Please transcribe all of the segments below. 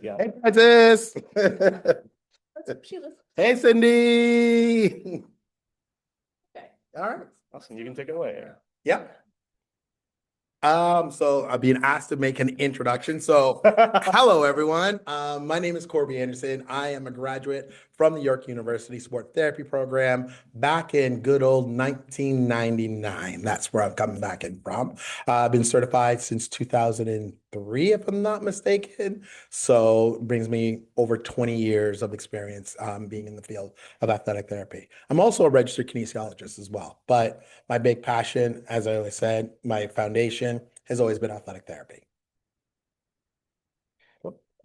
Yeah. Hey, Francis. She listens. Hey, Cindy. Okay. All right. Awesome. You can take it away. Yep. So I've been asked to make an introduction. So hello, everyone. My name is Corby Anderson. I am a graduate from the York University Sport Therapy Program back in good old 1999. That's where I'm coming back in from. I've been certified since 2003, if I'm not mistaken. So it brings me over 20 years of experience being in the field of athletic therapy. I'm also a registered kinesiologist as well, but my big passion, as I always said, my foundation has always been athletic therapy.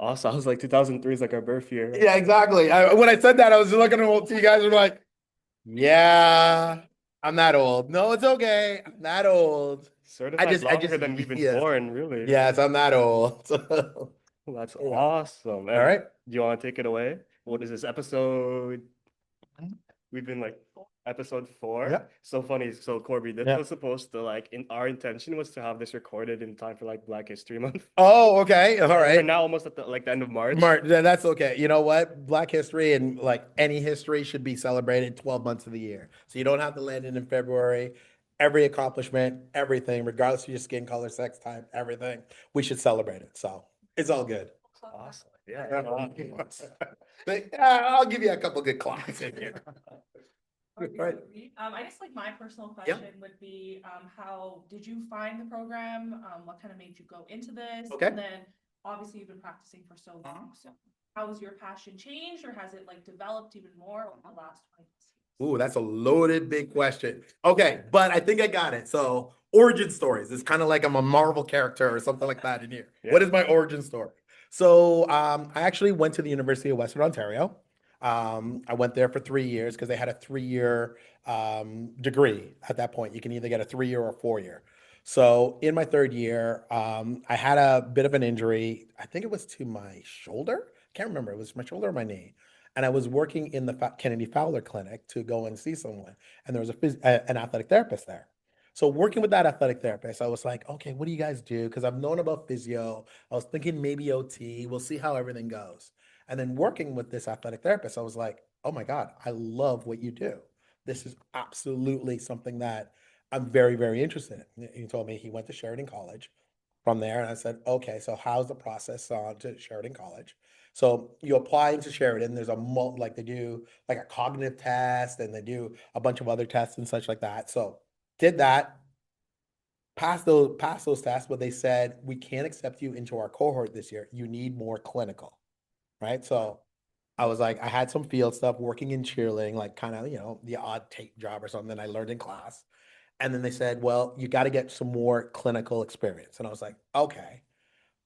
Awesome. I was like 2003 is like our birth year. Yeah, exactly. When I said that, I was looking at you guys and like, yeah, I'm that old. No, it's okay. I'm that old. Certified longer than we've been yes. born, really. Yes, I'm that old. That's Yeah. awesome. All right. Do you want to take it away? What is this episode? We've been like episode 4. Yeah. So funny. So Corby, this Yeah. was supposed to our intention was to have this recorded in time for like Black History Month. Oh, okay. All We're right. now almost at the end of March. That's okay. You know what? Black history and like any history should be celebrated 12 months of the year. So you don't have to land it in February. Every accomplishment, everything, regardless of your skin color, sex type, everything, we should celebrate it. So it's all good. Awesome. Yeah. I'll give you a couple good clocks in here. Right. I guess like my personal Yeah. question would be, how did you find the program? What kind of made you go into this? Okay. And then obviously you've been practicing for so long. So how has your passion changed, or has it like developed even more over the last 20 years? Ooh, that's a loaded big question. Okay, but I think I got it. So origin stories. It's kind of like I'm a Marvel character or something like that in here. Yeah. What is my origin story? So I actually went to the University of Western Ontario. I went there for 3 years because they had a 3-year degree at that point. You can either get a 3-year or a 4-year. So in my 3rd year, I had a bit of an injury. I think it was to my shoulder. Can't remember. It was my shoulder or my knee. And I was working in the Kennedy Fowler Clinic to go and see someone. And there was an athletic therapist there. So working with that athletic therapist, I was like, okay, what do you guys do? Because I've known about physio. I was thinking maybe OT. We'll see how everything goes. And then working with this athletic therapist, I was like, oh my God, I love what you do. This is absolutely something that I'm very, very interested in. He told me he went to Sheridan College from there. And I said, okay, so how's the process on to Sheridan College? So you apply into Sheridan. There's like they do like a cognitive test and they do a bunch of other tests and such like that. So did that, passed those tests, but they said we can't accept you into our cohort this year. You need more clinical, right? So I was like, I had some field stuff working in cheerleading, like kind of, the odd tape job or something I learned in class. And then they said, well, you got to get some more clinical experience. And I was like, okay,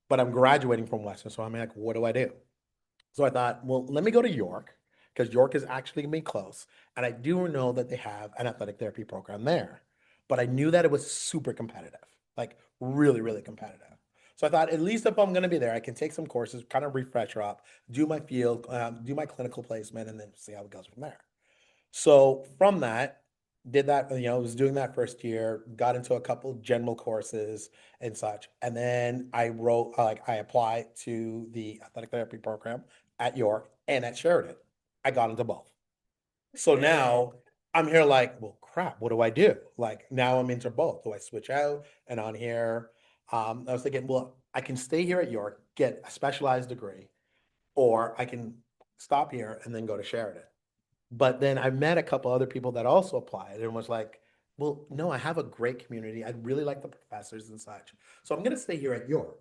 but I'm graduating from Western. So I'm like, what do I do? So I thought, well, let me go to York because York is actually going to be close. And I do know that they have an athletic therapy program there, but I knew that it was super competitive, like really, really competitive. So I thought, at least if I'm going to be there, I can take some courses, kind of refresh her up, do my field, do my clinical placement, and then see how it goes from there. So from that, did that, was doing that first year, got into a couple general courses and such. And then I wrote, I applied to the athletic therapy program at York and at Sheridan. I got into both. So now I'm here like, well, crap, what do I do? Like now I'm into both. Do I switch out and on here? I was thinking, well, I can stay here at York, get a specialized degree, or I can stop here and then go to Sheridan. But then I met a couple other people that also applied and was like, well, no, I have a great community. I really like the professors and such. So I'm going to stay here at York.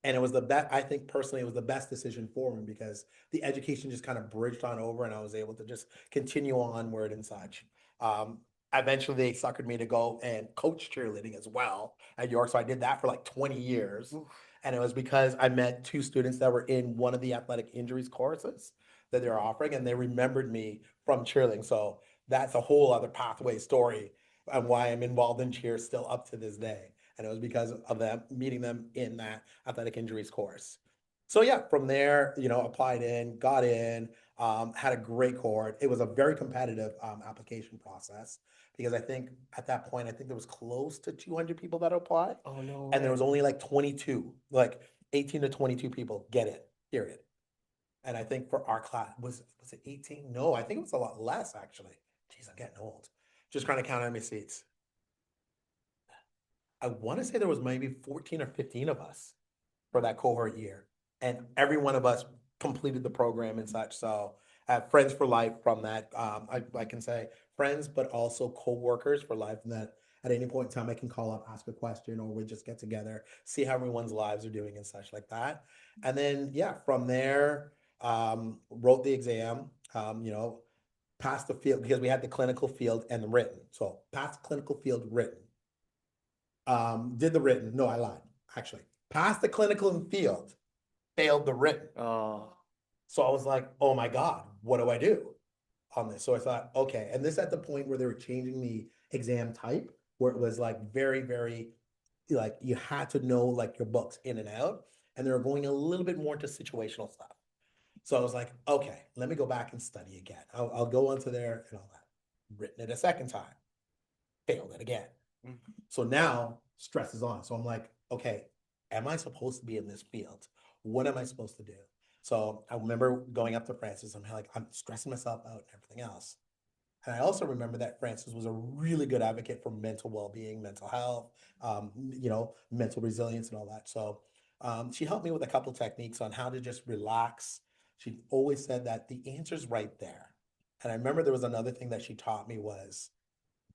And it was the best, I think personally, it was the best decision for me because the education just kind of bridged on over and I was able to just continue onward and such. Eventually, they suckered me to go and coach cheerleading as well at York. So I did that for like 20 years. And it was because I met 2 students that were in one of the athletic injuries courses that they're offering, and they remembered me from cheerleading. So that's a whole other pathway story and why I'm involved in cheer still up to this day. And it was because of them meeting them in that athletic injuries course. So yeah, from there, applied in, got in, had a great cohort. It was a very competitive application process because I think at that point, I think there was close to 200 people that applied. Oh no. And there was only like 22, like 18 to 22 people get it. period. And I think for our class, was it 18? No, I think it was a lot less actually. Jeez, I'm getting old. Just trying to count how many seats. I want to say there was maybe 14 or 15 of us for that cohort year. And every one of us completed the program and such. So I have friends for life from that. I can say friends, but also co-workers for life. And that at any point in time, I can call up, ask a question, or we just get together, see how everyone's lives are doing and such like that. And then, yeah, from there, wrote the exam, passed the field because we had the clinical field and the written. So passed the clinical field written. Did the written. No, I lied. Actually, passed the clinical and field, failed the written. Oh, So I was like, oh my God, what do I do on this? So I thought, okay. And this at the point where they were changing the exam type, where it was like very, very, like you had to know like your books in and out. And they were going a little bit more into situational stuff. So I was like, okay, let me go back and study again. I'll go onto there and all that. Written it a second time, failed it again. Mhm. So now stress is on. So I'm like, okay, am I supposed to be in this field? What am I supposed to do? So I remember going up to Francis. I'm like, I'm stressing myself out and everything else. And I also remember that Francis was a really good advocate for mental well-being, mental health, mental resilience and all that. So she helped me with a couple techniques on how to just relax. She always said that the answer's right there. And I remember there was another thing that she taught me was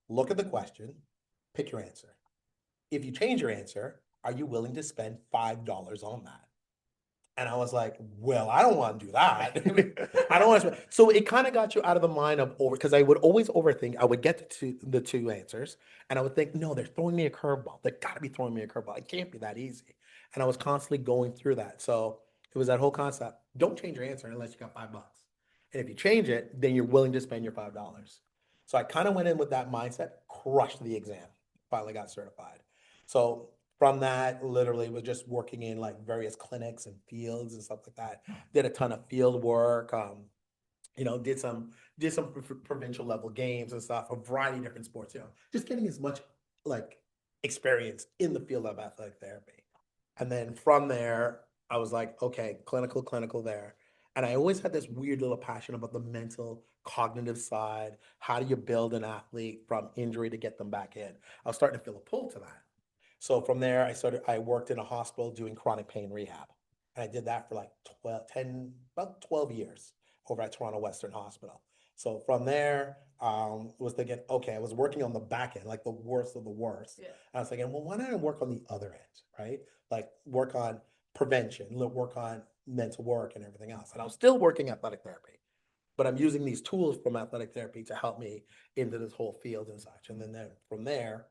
look at the question, pick your answer. If you change your answer, are you willing to spend $5 on that? And I was like, well, I don't want to do that. I don't want to. So it kind of got you out of the mind of over, because I would always overthink. I would get to the two answers and I would think, no, they're throwing me a curveball. They got to be throwing me a curveball. It can't be that easy. And I was constantly going through that. So it was that whole concept. Don't change your answer unless you got $5. And if you change it, then you're willing to spend your $5. So I kind of went in with that mindset, crushed the exam, finally got certified. So from that, literally was just working in like various clinics and fields and stuff like that. Did a ton of field work. Did some provincial level games and stuff, a variety of different sports. Just getting as much like experience in the field of athletic therapy. And then from there, I was like, okay, clinical there. And I always had this weird little passion about the mental, cognitive side. How do you build an athlete from injury to get them back in? I was starting to feel a pull to that. So from there, I worked in a hospital doing chronic pain rehab. And I did that for like about 12 years over at Toronto Western Hospital. So from there, was thinking, okay, I was working on the back end, like the worst of the worst. Yeah. I was thinking, well, why not work on the other end, right? Like work on prevention, work on mental work and everything else. And I was still working athletic therapy, but I'm using these tools from athletic therapy to help me into this whole field and such. And then from there,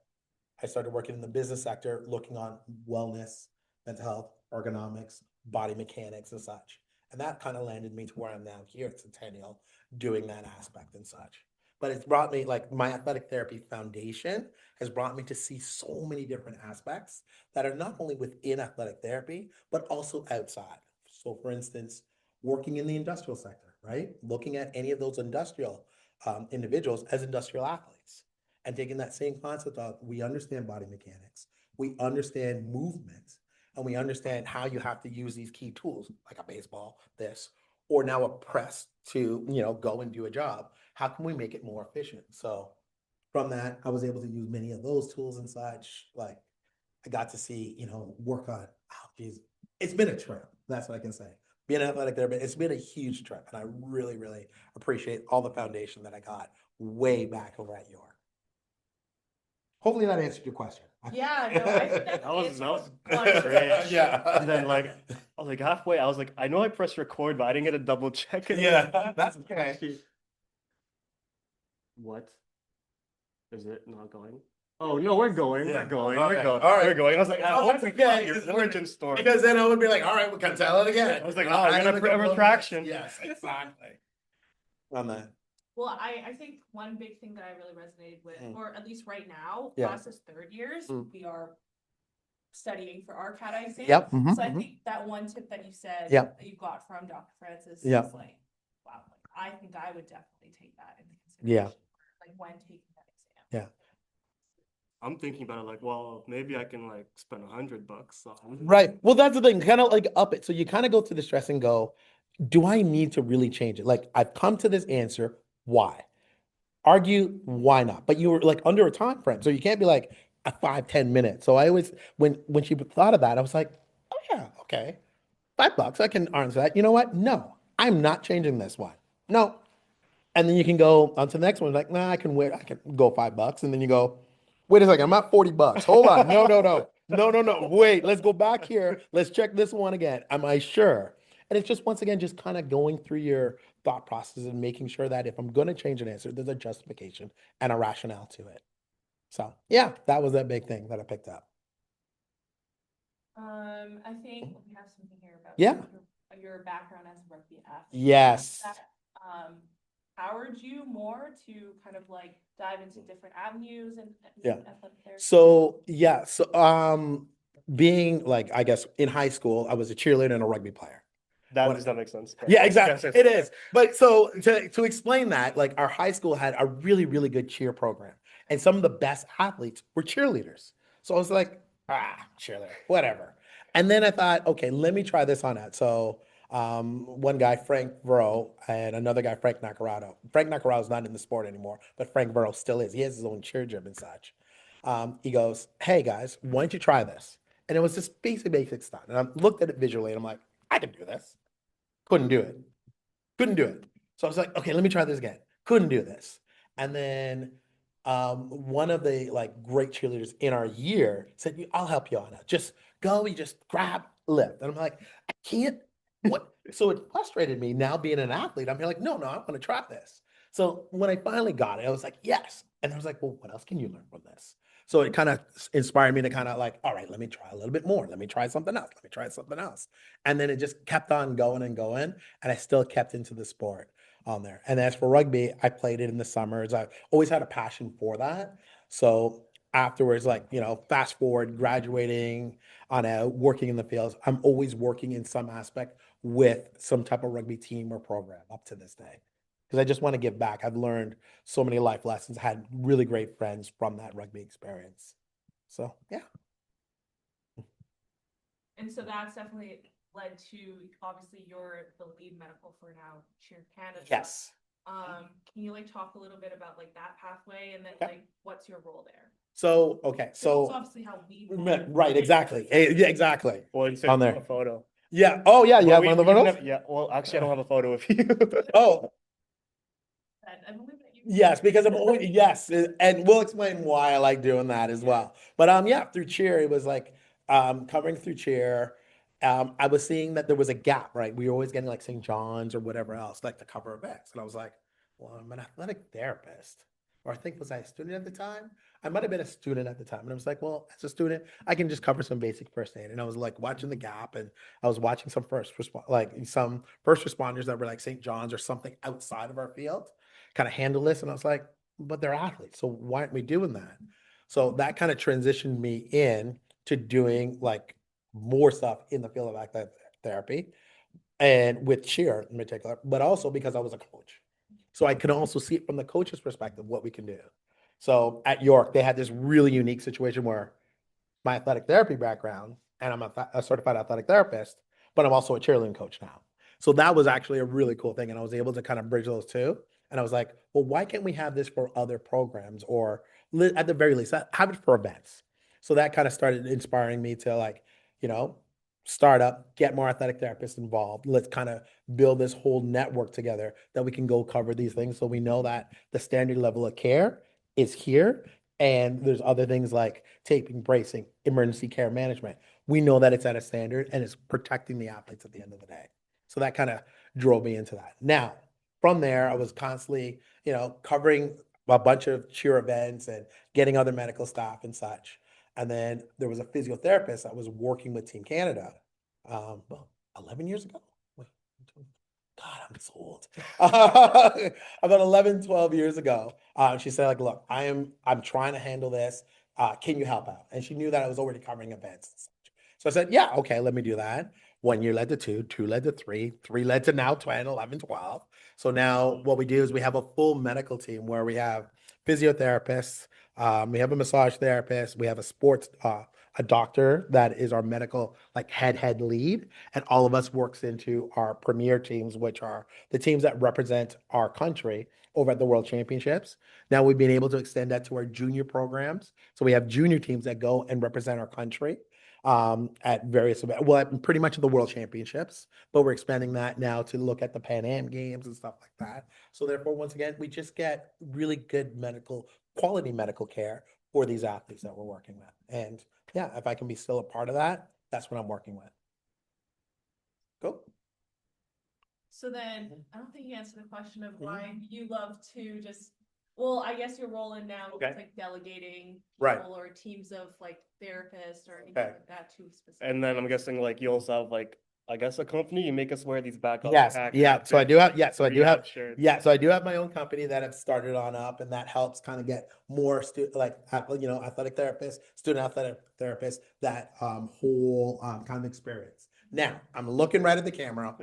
I started working in the business sector, looking on wellness, mental health, ergonomics, body mechanics, and such. And that kind of landed me to where I'm now here at Centennial, doing that aspect and such. But it's brought me, like my athletic therapy foundation has brought me to see so many different aspects that are not only within athletic therapy, but also outside. So, for instance, working in the industrial sector, right? Looking at any of those industrial individuals as industrial athletes and taking that same concept of we understand body mechanics, we understand movement, and we understand how you have to use these key tools like a baseball, this, or now a press to go and do a job. How can we make it more efficient? So from that, I was able to use many of those tools and such. Like I got to see, work on. Oh, geez, it's been a trip. That's what I can say. Being an athletic therapist, it's been a huge trip, and I really, really appreciate all the foundation that I got way back over at York. Hopefully that answered your question. Yeah, no, I think that was answered great. Yeah. And then I was like halfway, I was like, I know I pressed record, but I didn't get a double check it. Yeah, that's okay. What? Is it not going? Oh no, we're going. Yeah. We're going. Okay. We're going. All right. We're going. I was like, Oh, what's that's okay. your origin story? Because then I would be like, all right, we can tell it again. I was like, And oh, I we're gonna need put a couple of retraction. minutes. Yes, exactly. On that. Well, I think one big thing that I really resonated with, or at least right now, Yeah. us as third years, Mm. we are studying for our CATA exam. Yep. So I think that one tip that you said Yep. that you got from Dr. Francis Yep. is like, wow, like, I think I would definitely take that into Yeah. consideration, like when taking that exam. Yeah. I'm thinking about it like, well, maybe I can like spend $100 on. Right. Well, that's the thing, kind of like up it. So you kind of go through the stress and go, do I need to really change it? Like, I've come to this answer. Why? Argue, why not? But you were like under a time frame. So you can't be like a 5, 10 minutes. So I always, when she thought of that, I was like, oh yeah, okay. $5, I can answer that. You know what? No, I'm not changing this one. No. And then you can go on to the next one. Like, nah, I can wait. I can go $5. And then you go, wait a second, I'm at $40. Hold on. No, no, no. No, no, no. Wait, let's go back here. Let's check this one again. Am I sure? And it's just once again, just kind of going through your thought process and making sure that if I'm going to change an answer, there's a justification and a rationale to it. So yeah, that was that big thing that I picked up. I think we have something here about Yeah. your background as a rugby athlete. Yes. That, powered you more to kind of like dive into different avenues and Yeah. athletic therapy? So yeah, so being like, I guess in high school, I was a cheerleader and a rugby player. That What- does not make sense. but- Yeah, exactly. Yes, yes. It is. But so to explain that, like our high school had a really, really good cheer program. And some of the best athletes were cheerleaders. So I was like, cheerleader, whatever. And then I thought, okay, let me try this on out. So one guy, Frank Vero, and another guy, Frank Nacarado. Frank Nacarado is not in the sport anymore, but Frank Vero still is. He has his own cheer gym and such. He goes, hey guys, why don't you try this? And it was just basic stuff. And I looked at it visually and I'm like, I can do this. Couldn't do it. Couldn't do it. So I was like, okay, let me try this again. Couldn't do this. And then one of the like great cheerleaders in our year said, I'll help you on it. Just go, you just grab, lift. And I'm like, I can't. What? So it frustrated me now being an athlete. I'm like, no, I want to try this. So when I finally got it, I was like, yes. And I was like, well, what else can you learn from this? So it kind of inspired me to kind of like, all right, let me try a little bit more. Let me try something else. Let me try something else. And then it just kept on going and going. And I still kept into the sport on there. And as for rugby, I played it in the summers. I always had a passion for that. So afterwards, like, fast forward, graduating on working in the fields, I'm always working in some aspect with some type of rugby team or program up to this day. Because I just want to give back. I've learned so many life lessons, had really great friends from that rugby experience. So yeah. And so that's definitely led to, obviously, you're the lead medical for now Cheer Canada. Yes. Can you like talk a little bit about like that pathway and then Yeah. like what's your role there? So, okay. That's So, obviously how we. right. Exactly. Yeah, exactly. Well, you said On there. a photo. Yeah. Oh, yeah. You Well, have one of the we can photos? have- yeah. Well, actually, I don't have a photo of you. Oh, I believe that you. yes, because I'm always, yes, and we'll explain why I like doing that as well. But yeah, through cheer, it was like covering through cheer. I was seeing that there was a gap, right? We were always getting like St. John's or whatever else, like to cover events. And I was like, well, I'm an athletic therapist. Or I think, was I a student at the time? I might have been a student at the time. And I was like, well, as a student, I can just cover some basic first aid. And I was like watching the gap and I was watching some some first responders that were like St. John's or something outside of our field kind of handle this. And I was like, but they're athletes. So why aren't we doing that? So that kind of transitioned me in to doing like more stuff in the field of athletic therapy and with cheer in particular, but also because I was a coach. So I could also see it from the coach's perspective, what we can do. So at York, they had this really unique situation where my athletic therapy background, and I'm a certified athletic therapist, but I'm also a cheerleading coach now. So that was actually a really cool thing. And I was able to kind of bridge those two. And I was like, well, why can't we have this for other programs or at the very least, have it for events? So that kind of started inspiring me to like, you know, start up, get more athletic therapists involved. Let's kind of build this whole network together that we can go cover these things. So we know that the standard level of care is here. And there's other things like taping, bracing, emergency care management. We know that it's at a standard and it's protecting the athletes at the end of the day. So that kind of drove me into that. Now, from there, I was constantly, covering a bunch of cheer events and getting other medical staff and such. And then there was a physiotherapist that was working with Team Canada, well, 11 years ago. Wait, God, I'm so old. About 11, 12 years ago. She said, like, look, I'm trying to handle this. Can you help out? And she knew that I was already covering events and such. So I said, yeah, okay, let me do that. 1 year led to two, two led to three, three led to now 10, 11, 12. So now what we do is we have a full medical team where we have physiotherapists, we have a massage therapist, we have a doctor that is our medical like head lead, and all of us works into our premier teams, which are the teams that represent our country over at the World Championships. Now we've been able to extend that to our junior programs, so we have junior teams that go and represent our country at various events, well, at pretty much at the World Championships, but we're expanding that now to look at the Pan Am Games and stuff like that. So therefore, once again, we just get really good quality medical care for these athletes that we're working with. And yeah, if I can be still a part of that, that's what I'm working with. Cool. So then, I don't think you answered the question of why you love to just, well, I guess your role in now is Okay. like delegating Right. people or teams of like therapists or anything Okay. like that to specific. And then I'm guessing like you also have like, I guess a company, you make us wear these backup Yes, packs, yeah. So I do have, yeah. So I do have, rehab shirts. yeah. So I do have my own company that I've started on up, and that helps kind of get more athletic therapists, student athletic therapists, that whole kind of experience. Now I'm looking right at the camera.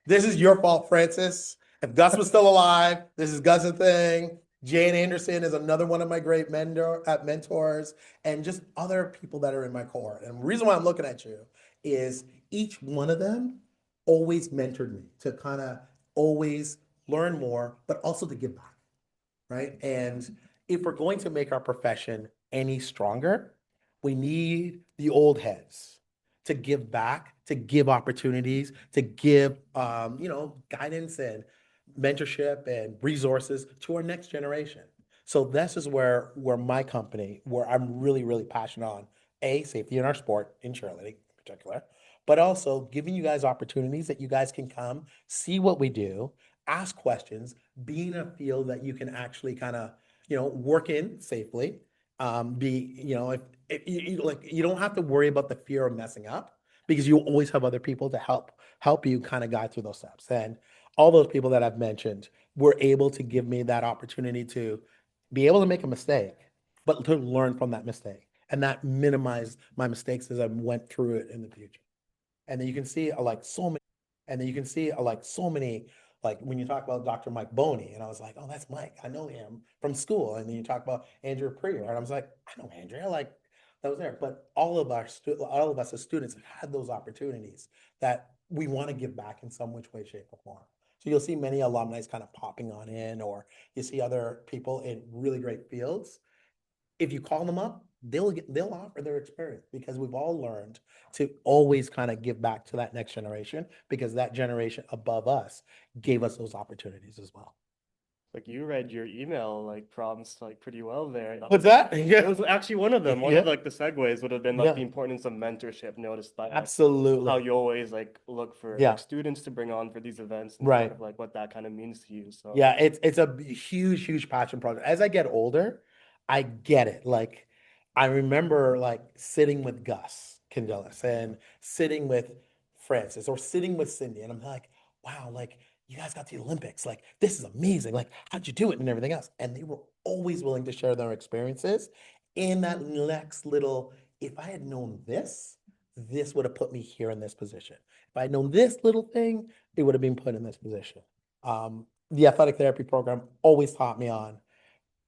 This is your fault, Francis. If Gus was still alive, this is Gus's thing. Jane Anderson is another one of my great mentors, and just other people that are in my cohort. And the reason why I'm looking at you is each one of them always mentored me to kind of always learn more, but also to give back, right? And if we're going to make our profession any stronger, we need the old heads to give back, to give opportunities, to give guidance and mentorship and resources to our next generation. So this is where my company, where I'm really, really passionate on safety in our sport, in cheerleading in particular, but also giving you guys opportunities that you guys can come see what we do, ask questions, be in a field that you can actually kind of work in safely. If you don't have to worry about the fear of messing up, because you always have other people to help you kind of guide through those steps. And all those people that I've mentioned were able to give me that opportunity to be able to make a mistake, but to learn from that mistake, and that minimized my mistakes as I went through it in the future. And then you can see so many, like when you talk about Dr. Mike Boney, and I was like, oh, that's Mike. I know him from school. And then you talk about Andrew Prior, and I was like, I know Andrea, like that was there. But all of us as students have had those opportunities that we want to give back in some which way, shape, or form. So you'll see many alumni kind of popping on in, or you see other people in really great fields. If you call them up, they'll offer their experience, because we've all learned to always kind of give back to that next generation, because that generation above us gave us those opportunities as well. Like you read your email like prompts like pretty well there. What's that? It was actually one of them. One Yeah. of like the segues would have been like Yeah. the importance of mentorship. Noticed that Absolutely. how you always like look for Yeah. like students to bring on for these events and Right. kind of like what that kind of means to you. So Yeah, it's a huge passion project. As I get older, I get it. Like I remember like sitting with Gus Candelas and sitting with Francis or sitting with Cindy, and I'm like, wow, like you guys got the Olympics. Like this is amazing. Like how'd you do it and everything else? And they were always willing to share their experiences in that next little, if I had known this would have put me here in this position. If I had known this little thing, it would have been put in this position. The athletic therapy program always taught me on,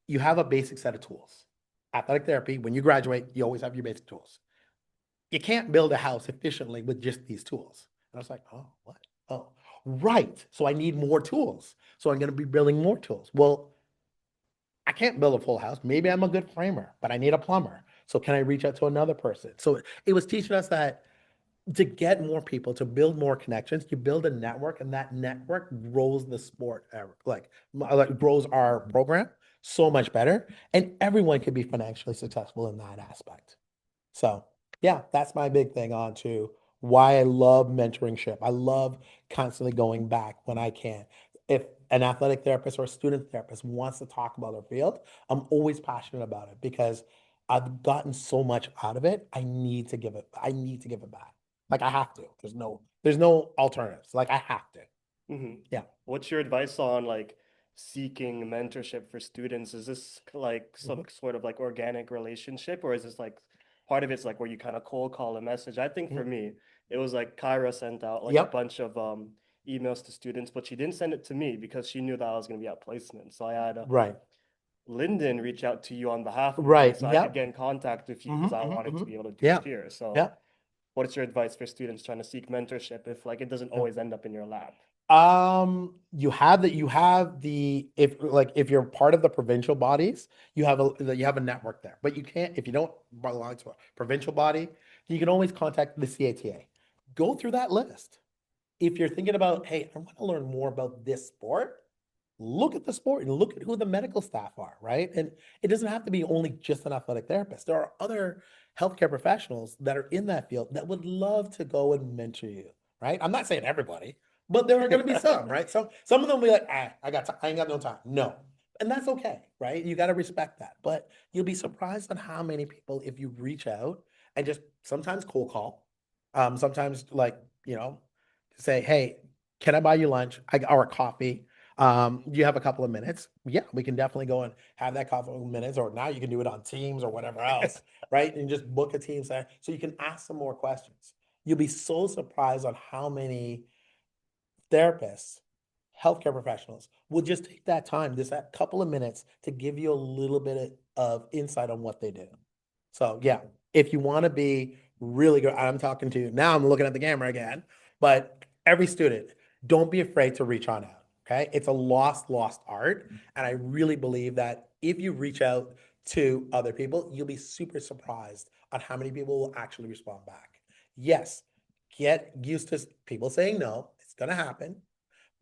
you have a basic set of tools. Athletic therapy, when you graduate, you always have your basic tools. You can't build a house efficiently with just these tools. And I was like, oh, what? Oh, right. So I need more tools. So I'm going to be building more tools. Well, I can't build a full house. Maybe I'm a good framer, but I need a plumber. So can I reach out to another person? So it was teaching us that to get more people, to build more connections, you build a network, and that network grows the sport, grows our program so much better, and everyone can be financially successful in that aspect. So yeah, that's my big thing on to why I love mentoringship. I love constantly going back when I can. If an athletic therapist or a student therapist wants to talk about their field, I'm always passionate about it, because I've gotten so much out of it. I need to give it back. Like I have to. There's no alternatives. Like I have to. Yeah. What's your advice on like seeking mentorship for students? Is this like some sort of like organic relationship, or is this like part of it's like where you kind of cold call a message? I think for me, it was like Kyra sent out like a Yep. bunch of emails to students, but she didn't send it to me because she knew that I was going to be at placement. So I had Right. Lyndon reach out to you on behalf of me Right. so I Yep. could get in contact with you Mhm, because I mhm, wanted to mhm. be able to do Yeah. it here. So Yeah. what's your advice for students trying to seek mentorship if like it doesn't Yeah. always end up in your lab? If you're part of the provincial bodies, you have a network there. But you can't, if you don't belong to a provincial body, you can always contact the CATA. Go through that list. If you're thinking about, hey, I want to learn more about this sport, look at the sport and look at who the medical staff are, right? And it doesn't have to be only just an athletic therapist. There are other healthcare professionals that are in that field that would love to go and mentor you, right? I'm not saying everybody, but there are going to be some, right? Some of them will be like, I ain't got no time. No. And that's okay, right? You got to respect that. But you'll be surprised on how many people, if you reach out and just sometimes cold call, sometimes like, say, hey, can I buy you lunch? Or coffee? You have a couple of minutes. Yeah, we can definitely go and have that couple of minutes, or now you can do it on Teams or whatever else, right? And just book a Teams there so you can ask some more questions. You'll be so surprised on how many therapists, healthcare professionals will just take that time, just that couple of minutes to give you a little bit of insight on what they do. So yeah, if you want to be really good, I'm talking to you now, I'm looking at the camera again, but every student, don't be afraid to reach on out. Okay. It's a lost art. And I really believe that if you reach out to other people, you'll be super surprised on how many people will actually respond back. Yes, get used to people saying no. It's going to happen.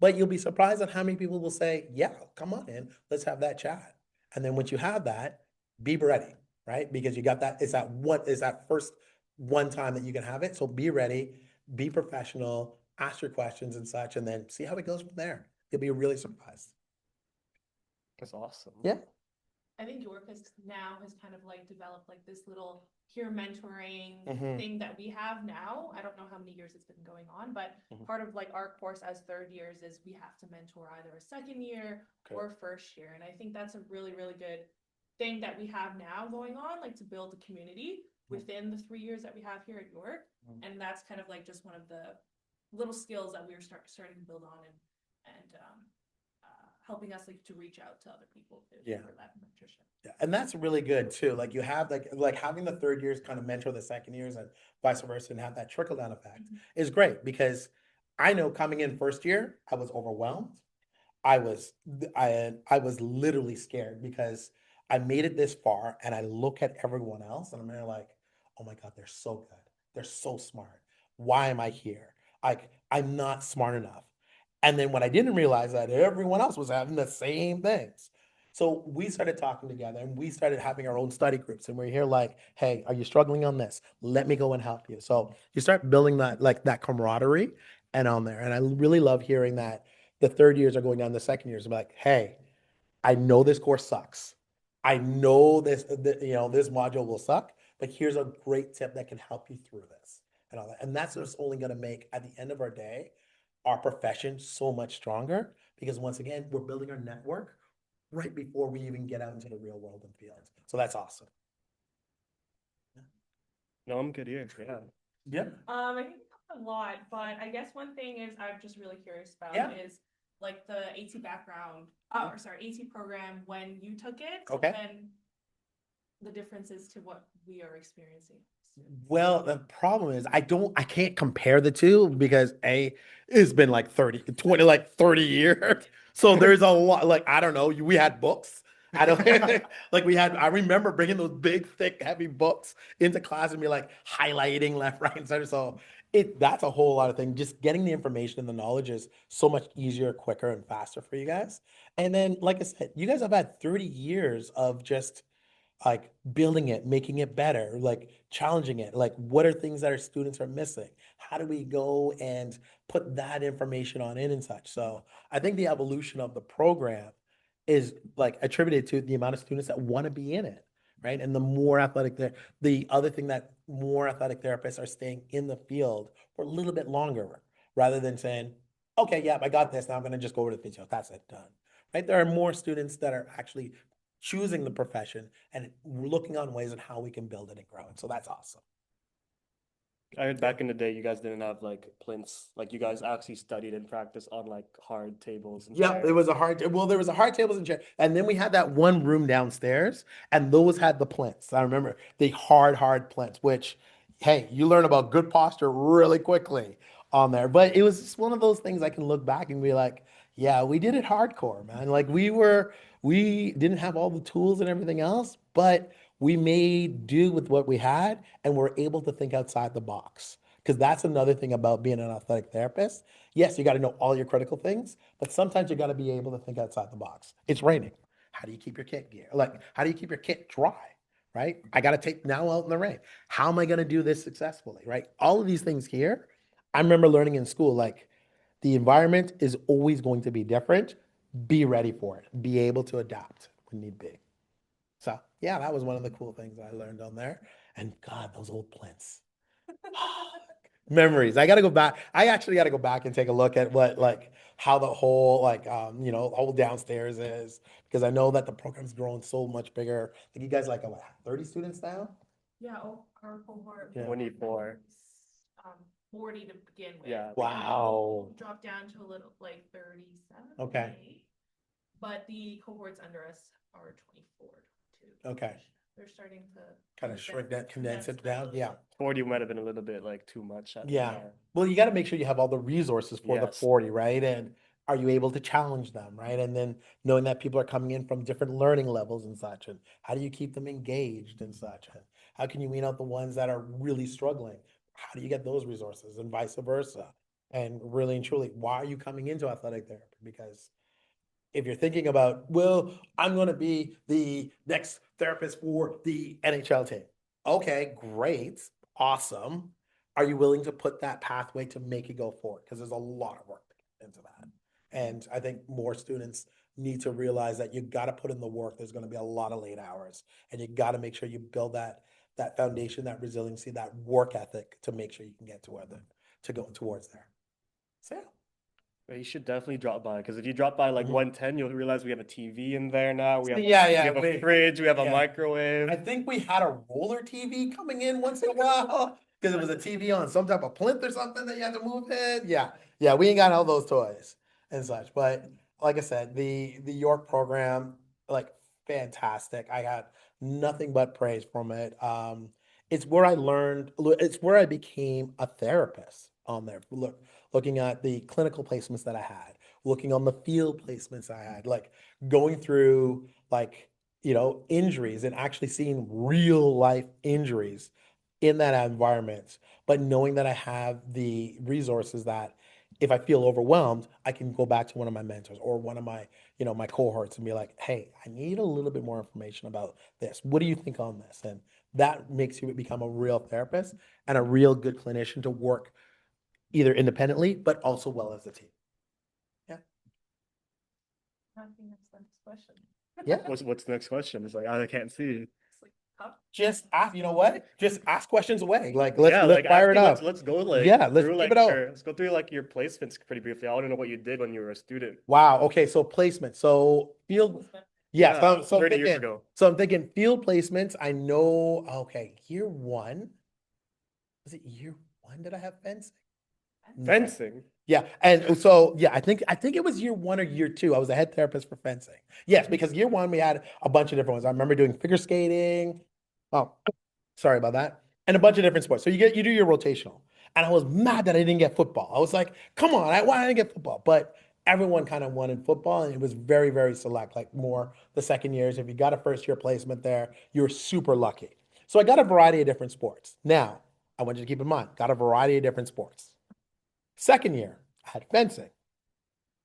But you'll be surprised on how many people will say, yeah, come on in, let's have that chat. And then once you have that, be ready, right? Because you got that, is that first one time that you can have it. So be ready, be professional, ask your questions and such, and then see how it goes from there. You'll be really surprised. That's awesome. Yeah. I think York has kind of like developed like this little peer mentoring Mhm. thing that we have now. I don't know how many years it's been going on, but Mhm. part of like our course as third years is we have to mentor either a second year Okay. or first year. And I think that's a really, really good thing that we have now going on, like to build a community within the 3 years that we have here at York. And that's kind of like just one of the little skills that we're starting to build on and helping us like to reach out to other people Yeah. for that mentorship. Yeah, and that's really good too. Like you have like having the third years kind of mentor the second years and vice versa and have that trickle down effect is great because I know coming in first year, I was overwhelmed. I was I was literally scared because I made it this far and I look at everyone else and I'm there like, oh my God, they're so good. They're so smart. Why am I here? Like I'm not smart enough. And then when I didn't realize that everyone else was having the same things. So we started talking together and we started having our own study groups. And we're here like, hey, are you struggling on this? Let me go and help you. So you start building that like that camaraderie and on there. And I really love hearing that the third years are going down the second years. I'm like, hey, I know this course sucks. I know this module will suck, but here's a great tip that can help you through this and all that. And that's what's only going to make at the end of our day our profession so much stronger because once again, we're building our network right before we even get out into the real world and fields. So that's awesome. No, I'm good here. Yeah. Yeah. I think a lot, but I guess one thing is I'm just really curious about Yeah. is like the AT background, or sorry, AT program when you took it. Okay. And the differences to what we are experiencing. Well, the problem is I can't compare the two because it's been like 30 years. So there's a lot, like, I don't know, we had books. I don't I remember bringing those big, thick, heavy books into class and be like highlighting left, right, and center. So that's a whole lot of things. Just getting the information and the knowledge is so much easier, quicker, and faster for you guys. And then, like I said, you guys have had 30 years of just like building it, making it better, like challenging it. Like, what are things that our students are missing? How do we go and put that information on in and such? So I think the evolution of the program is like attributed to the amount of students that want to be in it, right? And the more athletic, the other thing that more athletic therapists are staying in the field for a little bit longer, rather than saying, okay, yeah, I got this. Now I'm going to just go over to physio. That's it, done. Right? There are more students that are actually choosing the profession and looking on ways on how we can build it and grow it. So that's awesome. I heard back in the day you guys didn't have like plinths, like you guys actually studied and practiced on like hard tables and Yeah, it chairs. was well, there was a hard tables and chair, and then we had that one room downstairs, and those had the plinths. I remember the hard plinths, which, hey, you learn about good posture really quickly on there. But it was just one of those things I can look back and be like, yeah, we did it hardcore, man. Like we didn't have all the tools and everything else, but we made do with what we had, and we're able to think outside the box. Because that's another thing about being an athletic therapist. Yes, you got to know all your critical things, but sometimes you got to be able to think outside the box. It's raining. How do you keep your kit gear? Like, how do you keep your kit dry? Right? I got to take now out in the rain. How am I going to do this successfully? Right? All of these things here, I remember learning in school, like the environment is always going to be different. Be ready for it. Be able to adapt when need be. So yeah, that was one of the cool things I learned on there. And God, those old plinths. Memories. I got to go back. I actually got to go back and take a look at what like how the whole like whole downstairs is, because I know that the program's growing so much bigger. Like you guys like what, 30 students now? Yeah, our cohort. Yeah. 24. 40 to begin with. Yeah. Wow. Drop down to a little like 37. Okay. 28. But the cohorts under us are 24, 22. Okay. They're starting to Kind of shrink that, condense it down. Yeah. 40 might have been a little bit like too much at the Yeah. time. Well, you got to make sure you have all the resources for the Yes. 40, right? And are you able to challenge them, right? And then knowing that people are coming in from different learning levels and such, and how do you keep them engaged and such? And how can you wean out the ones that are really struggling? How do you get those resources and vice versa? And really and truly, why are you coming into athletic therapy? Because if you're thinking about, well, I'm going to be the next therapist for the NHL team. Okay, great, awesome. Are you willing to put that pathway to make it go forward? Because there's a lot of work into that. And I think more students need to realize that you got to put in the work. There's going to be a lot of late hours, and you got to make sure you build that foundation, that resiliency, that work ethic to make sure you can get to go towards there. So yeah. But you should definitely drop by, because if you drop by like Mhm. 110, you'll realize we have a TV in there now. We have Yeah, we yeah, have a fridge, we have a yeah. microwave. I think we had a roller TV coming in once in a while because it was a TV on some type of plinth or something that you had to move in. Yeah, yeah, we ain't got all those toys and such. But like I said, the York program, like fantastic. I got nothing but praise from it. It's where I learned. It's where I became a therapist on there. Looking at the clinical placements that I had, looking on the field placements I had, like going through like injuries and actually seeing real life injuries in that environment, but knowing that I have the resources that if I feel overwhelmed, I can go back to one of my mentors or one of my cohorts and be like, hey, I need a little bit more information about this. What do you think on this? And that makes you become a real therapist and a real good clinician to work either independently, but also well as a team. Yeah. I think that's the next question. Yeah. What's the next question? It's like, I can't see. It's like tough. Just ask, you know what? Just ask questions away. Like let's like fire it actually, up. let's go like Yeah, let's through keep like it out. let's go through like your placements pretty briefly. I want to know what you did when you were a student. Wow. Okay. So placement. So field. Yeah. Yeah, So I'm 30 years thinking. ago. So I'm thinking field placements. I know. Okay. Year one. Was it year one that I have fencing? No. Fencing. Yeah. And so yeah, I think it was year one or year two. I was a head therapist for fencing. Yes, because year one we had a bunch of different ones. I remember doing figure skating. Oh, sorry about that. And a bunch of different sports. So you do your rotational. And I was mad that I didn't get football. I was like, come on, why didn't I get football? But everyone kind of wanted football, and it was very, very select, like more the second years. If you got a first year placement there, you're super lucky. So I got a variety of different sports. Now, I want you to keep in mind, got a variety of different sports. Second year, I had fencing.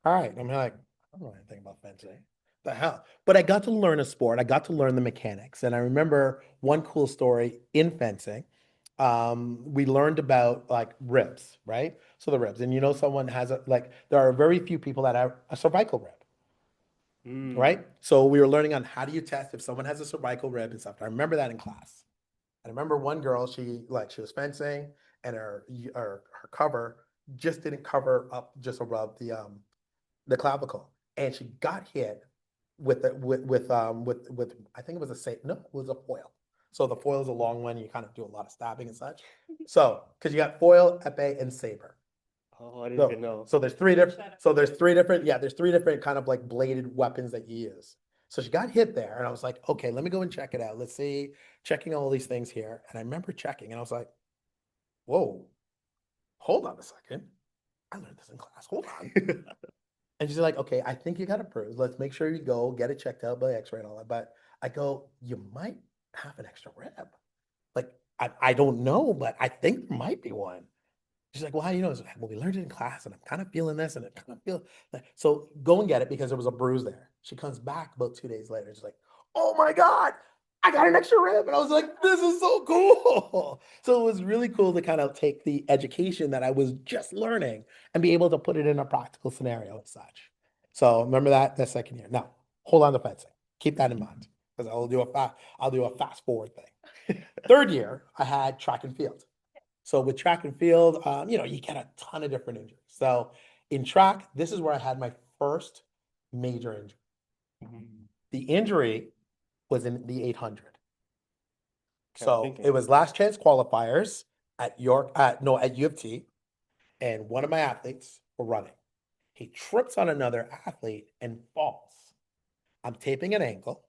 All right. I'm like, I don't know anything about fencing. The hell? But I got to learn a sport. I got to learn the mechanics. And I remember one cool story in fencing. We learned about like ribs, right? So the ribs. And someone has there are very few people that have a cervical rib, right? So we were learning on how do you test if someone has a cervical rib and stuff. I remember that in class. I remember one girl, she was fencing and her cover just didn't cover up just above the clavicle, and she got hit with I think it was a safe. No, it was a foil. So the foil is a long one. You kind of do a lot of stabbing and such. So, because you got foil, epee, and saber. Oh, I didn't So, even know. so there's three different. So there's three different. Yeah, there's three different kind of like bladed weapons that you use. So she got hit there, and I was like, okay, let me go and check it out. Let's see, checking all these things here. And I remember checking, and I was like, whoa, hold on a second. I learned this in class. Hold on. And she's like, okay, I think you got a bruise. Let's make sure you go get it checked out by X-ray and all that. But I go, you might have an extra rib. Like, I don't know, but I think there might be one. She's like, well, how do you know? I was like, well, we learned it in class and I'm kind of feeling this and it kind of feel that. So go and get it because there was a bruise there. She comes back about 2 days later. She's like, oh my God, I got an extra rib. And I was like, this is so cool. So it was really cool to kind of take the education that I was just learning and be able to put it in a practical scenario and such. So remember that second year. Now, hold on to fencing. Keep that in mind because I'll do a fast forward thing. Third year, I had track and field. So with track and field, you get a ton of different injuries. So in track, this is where I had my first major injury. Mhm. The injury was in the 800. Okay, So thinking. it was last chance qualifiers at at U of T, and one of my athletes were running. He trips on another athlete and falls. I'm taping an ankle.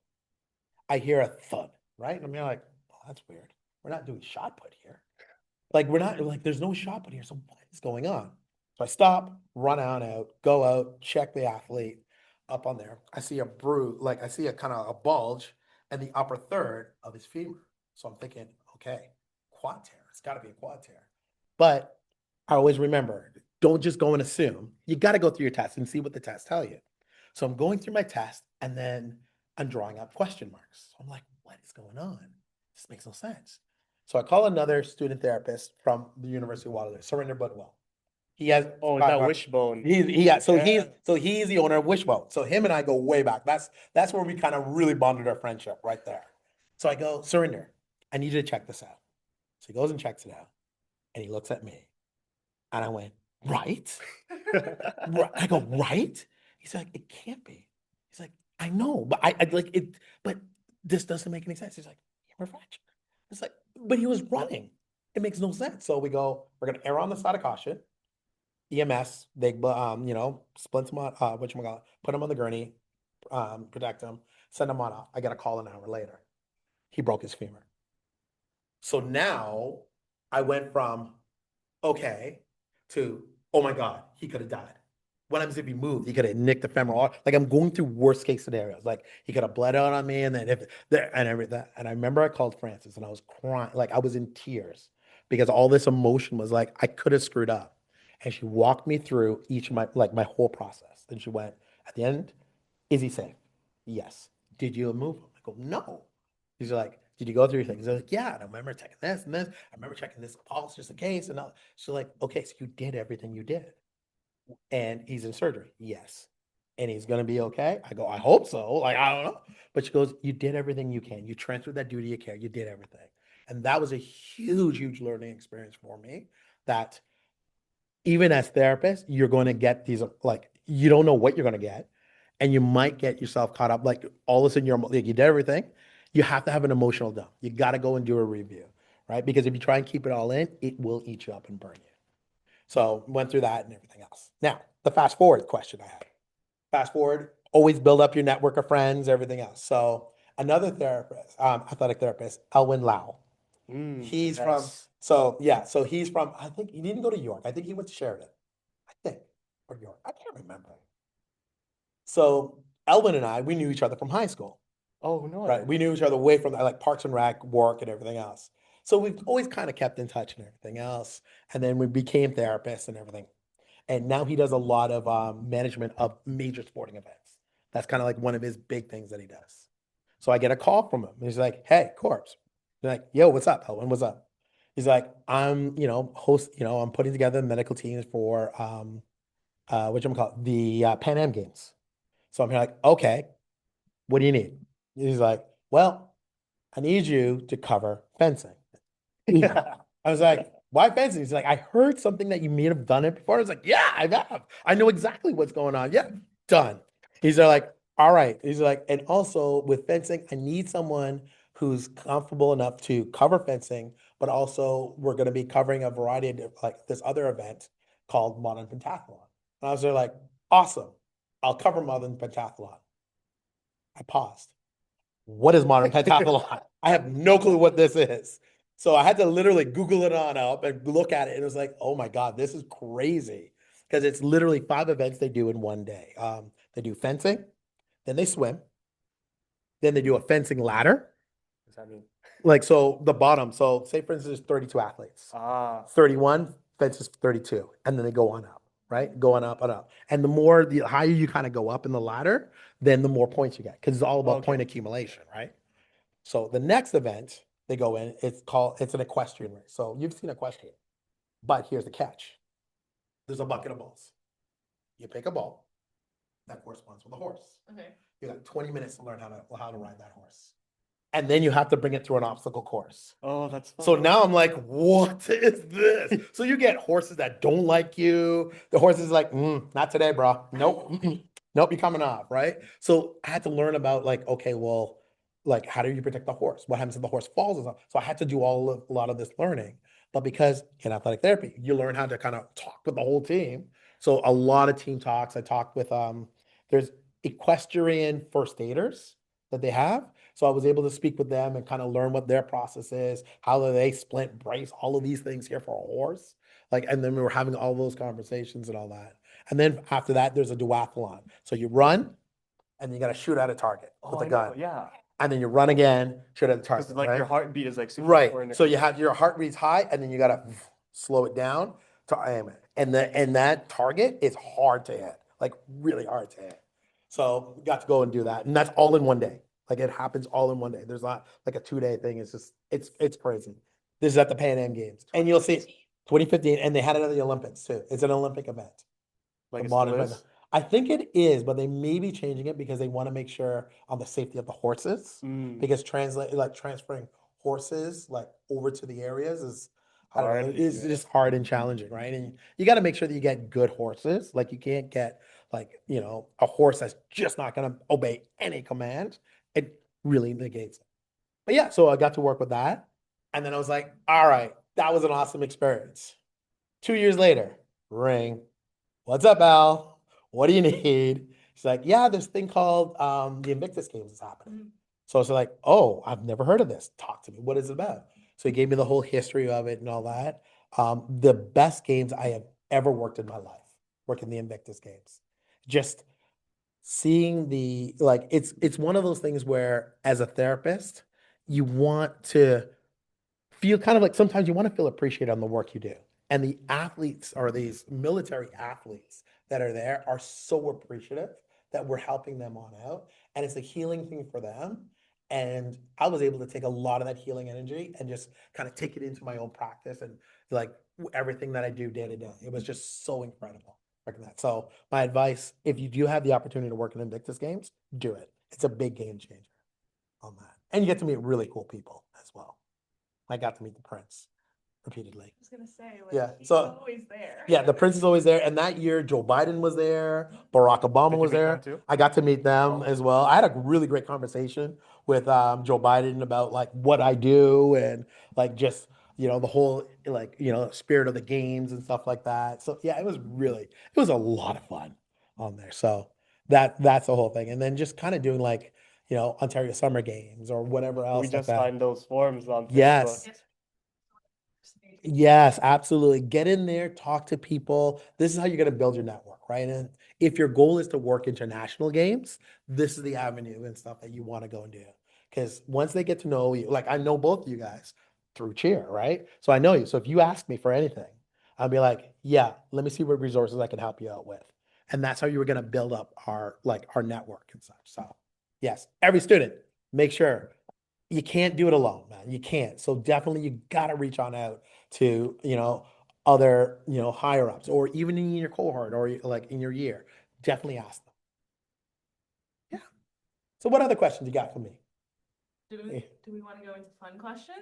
I hear a thud, right? And I'm like, oh, that's weird. We're not doing shot put here. Like we're not like there's no shot put here. So what is going on? So I stop, run out, go out, check the athlete up on there. I see a bruise, like I see a kind of a bulge in the upper third of his femur. So I'm thinking, okay, quad tear. It's got to be a quad tear. But I always remember, don't just go and assume. You got to go through your test and see what the tests tell you. So I'm going through my test and then I'm drawing up question marks. So I'm like, what is going on? This makes no sense. So I call another student therapist from the University of Waterloo, Surinder Budwell. He has Oh, is that Wishbone? he's the owner of Wishbone. So him and I go way back. That's where we kind of really bonded our friendship right there. So I go, Surinder, I need you to check this out. So he goes and checks it out, and he looks at me, and I went, right? I go, right? He's like, it can't be. He's like, I know, but I like it, but this doesn't make any sense. He's like, hammer fracture. It's like, but he was running. It makes no sense. So we go, we're gonna err on the side of caution. EMS, they splint him on, whatchamacallit, put him on the gurney, protect him, send him on off. I got a call an hour later. He broke his femur. So now I went from okay to oh my God, he could have died. What happens if he moved? He could have nicked the femoral artery. Like I'm going through worst case scenarios. Like he could have bled out on me, and then if there and everything. And I remember I called Frances, and I was crying, like I was in tears because all this emotion was like I could have screwed up. And she walked me through each of my whole process. And she went at the end, is he safe? Yes. Did you move him? I go no. He's like, did you go through your things? I was like, yeah. And I remember checking this and this. I remember checking this pulse just in case. And all. She's like, okay, so you did everything you did. And he's in surgery. Yes. And he's going to be okay. I go, I hope so. Like, I don't know. But she goes, you did everything you can. You transferred that duty of care. You did everything. And that was a huge, huge learning experience for me that even as therapists, you're going to get these, like, you don't know what you're going to get. And you might get yourself caught up. Like all of a sudden like you did everything. You have to have an emotional dump. You got to go and do a review, right? Because if you try and keep it all in, it will eat you up and burn you. So went through that and everything else. Now, the fast forward question I had. Fast forward, always build up your network of friends, everything else. So another therapist, athletic therapist, Elwin Lau. He's from, Yes. so he's from, I think he didn't go to York. I think he went to Sheridan, I think, or York. I can't remember. So Elwin and I, we knew each other from high school. Oh, no. Right. We knew each other way from like Parks and Rec, work, and everything else. So we've always kind of kept in touch and everything else. And then we became therapists and everything. And now he does a lot of management of major sporting events. That's kind of like one of his big things that he does. So I get a call from him. He's like, hey, Corpse. They're like, yo, what's up, Elwin? What's up? He's like, I'm, I'm putting together medical teams for the Pan Am Games. So I'm like, okay, what do you need? He's like, well, I need you to cover fencing. I was like, why fencing? He's like, I heard something that you may have done it before. I was like, yeah, I have. I know exactly what's going on. Yeah, done. He's like, all right. He's like, and also with fencing, I need someone who's comfortable enough to cover fencing, but also we're going to be covering a variety of like this other event called Modern Pentathlon. And I was there like, awesome, I'll cover Modern Pentathlon. I paused. What is Modern Pentathlon? I have no clue what this is. So I had to literally Google it on up and look at it. And it was like, oh my God, this is crazy. Because it's literally 5 events they do in one day. They do fencing, then they swim, then they do a fencing ladder. What does that mean? Like, so the bottom, so say for instance, there's 32 athletes, Ah, 31 fences 32, and then they go on up, right? Going up and up. And the higher you kind of go up in the ladder, then the more points you get, because it's all about point okay. accumulation, right? So the next event they go in, it's an equestrian race. So you've seen equestrian, but here's the catch. There's a bucket of balls. You pick a ball that corresponds with a horse. Okay. You got 20 minutes to learn how to ride that horse. And then you have to bring it through an obstacle course. Oh, that's fun. So now I'm like, what is this? So you get horses that don't like you. The horse is like, not today, bro. Nope. Nope, you're coming off, right? So I had to learn about like, okay, well, like how do you protect the horse? What happens if the horse falls or something? So I had to do a lot of this learning. But because in athletic therapy, you learn how to kind of talk with the whole team. So a lot of team talks. I talked with there's equestrian first aiders that they have. So I was able to speak with them and kind of learn what their process is, how do they splint, brace, all of these things here for a horse. Like, and then we were having all those conversations and all that. And then after that, there's a duathlon. So you run and you got to shoot at a target Oh, with a I know. gun. Yeah. And then you run again, shoot at a target. Because like right? your heartbeat is like super Right. important. So you have your heart rate's high, and then you gotta slow it down to aim it. And that target is hard to hit, like really hard to hit. So got to go and do that, and that's all in one day. Like it happens all in one day. There's not like a 2-day thing. It's just it's crazy. This is at the Pan Am Games, and you'll see 2015, and they had it at the Olympics too. It's an Olympic event. Like The it still modern is. I think it is, but they may be changing it because they want to make sure on the safety of the horses. Mm, Because transferring horses like over to the areas is I don't know, hard. it's just hard and challenging, right? And you got to make sure that you get good horses. Like you can't get like, a horse that's just not going to obey any command. It really negates it. But yeah, so I got to work with that. And then I was like, all right, that was an awesome experience. 2 years later, ring. What's up, Al? What do you need? She's like, yeah, this thing called the Invictus Games is happening. Mhm. So I was like, oh, I've never heard of this. Talk to me. What is it about? So he gave me the whole history of it and all that. The best games I have ever worked in my life, working the Invictus Games. Just seeing it's one of those things where as a therapist, you want to feel kind of like sometimes you want to feel appreciated on the work you do. And the athletes or these military athletes that are there are so appreciative that we're helping them on out. And it's a healing thing for them. And I was able to take a lot of that healing energy and just kind of take it into my own practice and like everything that I do day to day. It was just so incredible. Working that. So my advice, if you do have the opportunity to work in Invictus Games, do it. It's a big game changer on that. And you get to meet really cool people as well. I got to meet the prince repeatedly. I was gonna say, like, Yeah, he's so- always there. Yeah, the prince is always there. And that year, Joe Biden was there, Barack Obama Did you was meet them there. too? I got to meet them Oh. as well. I had a really great conversation with Joe Biden about like what I do and like just the whole like spirit of the games and stuff like that. So yeah, it was a lot of fun on there. So that's the whole thing. And then just kind of doing like Ontario Summer Games or whatever We else like just that. signed those forms on Yes. Facebook. Yes, absolutely. Get in there, talk to people. This is how you're going to build your network, right? And if your goal is to work international games, this is the avenue and stuff that you want to go and do. Because once they get to know you, like I know both of you guys through cheer, right? So I know you. So if you ask me for anything, I'll be like, yeah, let me see what resources I can help you out with. And that's how you were going to build up our network and such. So yes, every student, make sure you can't do it alone, man. You can't. So definitely you got to reach on out to, other, higher ups or even in your cohort or like in your year. Definitely ask them. Yeah. So what other questions you got for me? Do we want to go into fun questions?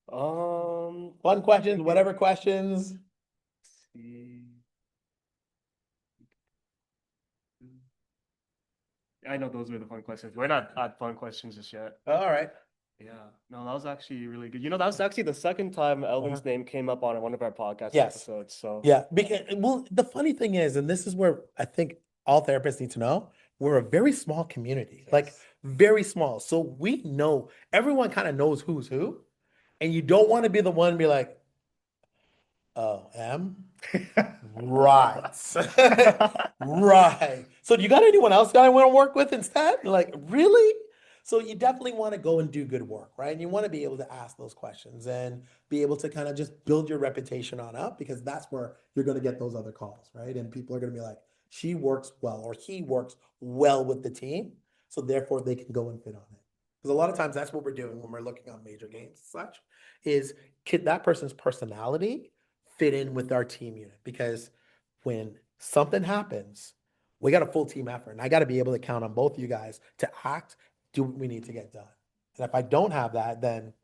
Fun questions, whatever questions. See. I know those were the fun questions. We're not at fun questions just yet. All right. Yeah, no, that was actually really good. That was actually the second time Elvin's name came up on one of our podcast Yes. episodes. So Yeah, because well, the funny thing is, and this is where I think all therapists need to know, we're a very small community, like Yes. very small. So we know everyone kind of knows who's who, and you don't want to be the one to be like, oh, right, right. So do you got anyone else that I want to work with instead? Like, really? So you definitely want to go and do good work, right? And you want to be able to ask those questions and be able to kind of just build your reputation on up because that's where you're going to get those other calls, right? And people are going to be like, she works well or he works well with the team. So therefore they can go and fit on it. Because a lot of times that's what we're doing when we're looking on major games and such is could that person's personality fit in with our team unit? Because when something happens, we got a full team effort and I got to be able to count on both of you guys to act, do what we need to get done. And if I don't have that, then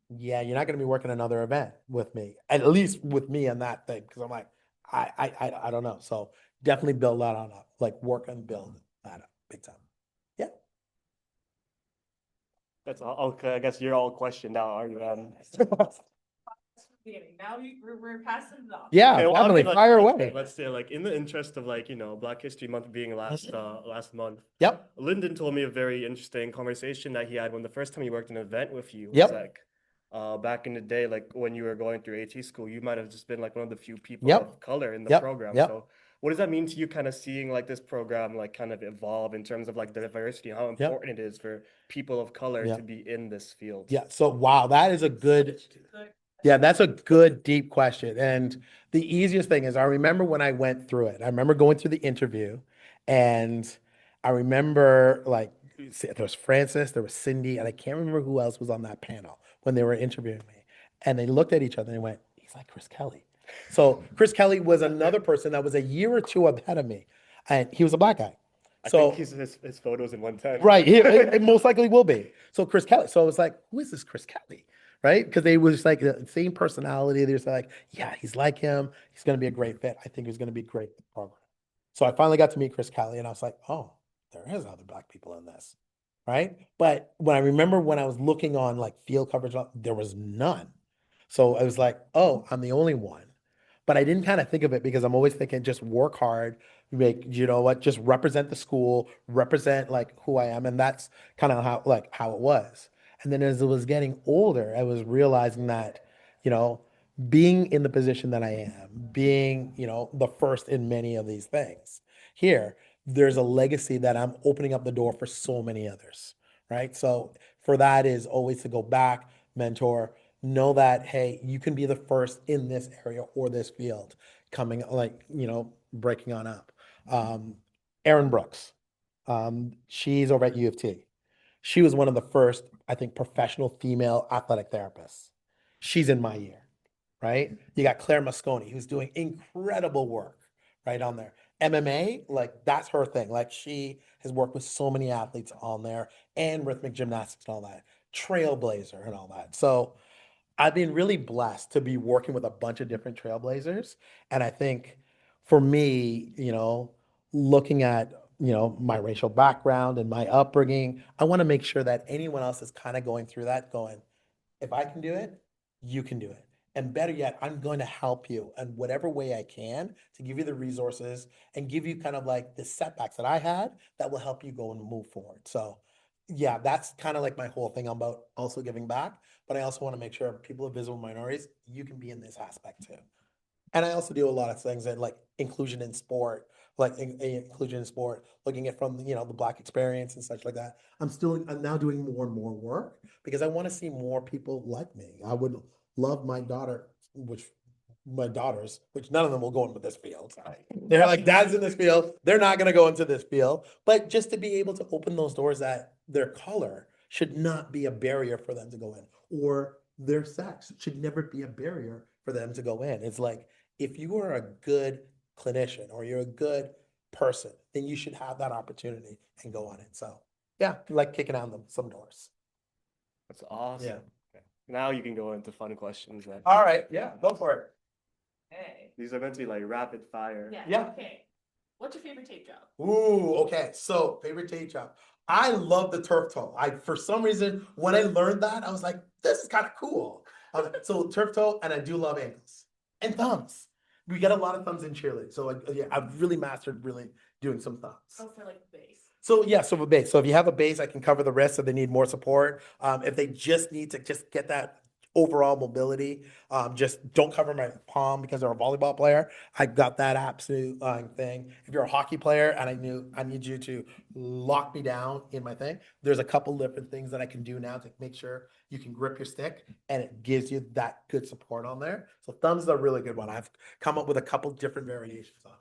yeah, you're not going to be working another event with me, at least with me on that thing. Cause I'm like, I don't know. So definitely build that on up, like work and build that up big time. Yeah. that's all. Okay, I guess you're all questioned out, are you? Now we're passing it off. Yeah, Okay, well, I definitely mean, fire let's away. let's say, like, in the interest of like, Black History Month being last month, Yep. Lyndon told me a very interesting conversation that he had when the first time he worked an event with you was Yep. like, back in the day, like when you were going through AT school, you might have just been like one of the few people Yep. of color in the Yep. program. Yep. So what does that mean to you kind of seeing like this program like kind of evolve in terms of like the diversity and how Yep. important it is for people of color Yep. to be in this field? Yeah. So wow, that is a good. Yeah, that's a good deep question. And the easiest thing is I remember when I went through it. I remember going through the interview and I remember like there was Francis, there was Cindy, and I can't remember who else was on that panel when they were interviewing me. And they looked at each other and went, he's like Chris Kelly. So Chris Kelly was another person that was a year or two ahead of me. And he was a black guy. I So think his photos in 110. right, it most likely will be. So Chris Kelly. So I was like, who is this Chris Kelly? Right? Because they was like the same personality. They're just like, yeah, he's like him. He's going to be a great fit. I think he's going to be great for the program. So I finally got to meet Chris Kelly, and I was like, oh, there is other black people in this, right? But when I remember when I was looking on like field coverage, there was none. So I was like, oh, I'm the only one. But I didn't kind of think of it because I'm always thinking just work hard, make, you know what, just represent the school, represent like who I am. And that's kind of how it was. And then as it was getting older, I was realizing that, you know, being in the position that I am, being, the first in many of these things here, there's a legacy that I'm opening up the door for so many others, right? So for that is always to go back, mentor, know that, hey, you can be the first in this area or this field coming, like, breaking on up. Erin Brooks, she's over at U of T. She was one of the first, I think, professional female athletic therapists. She's in my year, right? You got Claire Mosconi, who's doing incredible work right on there. MMA, like that's her thing. Like she has worked with so many athletes on there and rhythmic gymnastics and all that, trailblazer and all that. So I've been really blessed to be working with a bunch of different trailblazers. And I think for me, looking at, my racial background and my upbringing, I want to make sure that anyone else is kind of going through that going, if I can do it, you can do it. And better yet, I'm going to help you in whatever way I can to give you the resources and give you kind of like the setbacks that I had that will help you go and move forward. So yeah, that's kind of like my whole thing about also giving back. But I also want to make sure people of visible minorities, you can be in this aspect too. And I also do a lot of things that like inclusion in sport, like inclusion in sport, looking at from the Black experience and such like that. I'm now doing more and more work because I want to see more people like me. I would love my daughters, which none of them will go into this field. They're like, dad's in this field. They're not going to go into this field. But just to be able to open those doors that their color should not be a barrier for them to go in, or their sex should never be a barrier for them to go in. It's like, if you are a good clinician or you're a good person, then you should have that opportunity and go on it. So yeah, like kicking down some doors. That's awesome. Yeah. Okay. Now you can go into fun questions then. All right. Yeah, go for it. Hey. These are meant to be like rapid fire. Yeah. Yeah. Okay. What's your favorite tape job? Ooh, okay. So favorite tape job. I love the turf toe. For some reason, when I learned that, I was like, this is kind of cool. So turf toe, and I do love ankles and thumbs. We get a lot of thumbs in cheerleading. So yeah, I've really mastered really doing some thumbs. Oh, for like base. So yeah, so a base. So if you have a base, I can cover the wrist if they need more support. If they just need to just get that overall mobility, just don't cover my palm because they're a volleyball player. I got that absolute thing. If you're a hockey player and I need you to lock me down in my thing, there's a couple different things that I can do now to make sure you can grip your stick and it gives you that good support on there. So thumbs is a really good one. I've come up with a couple different variations on.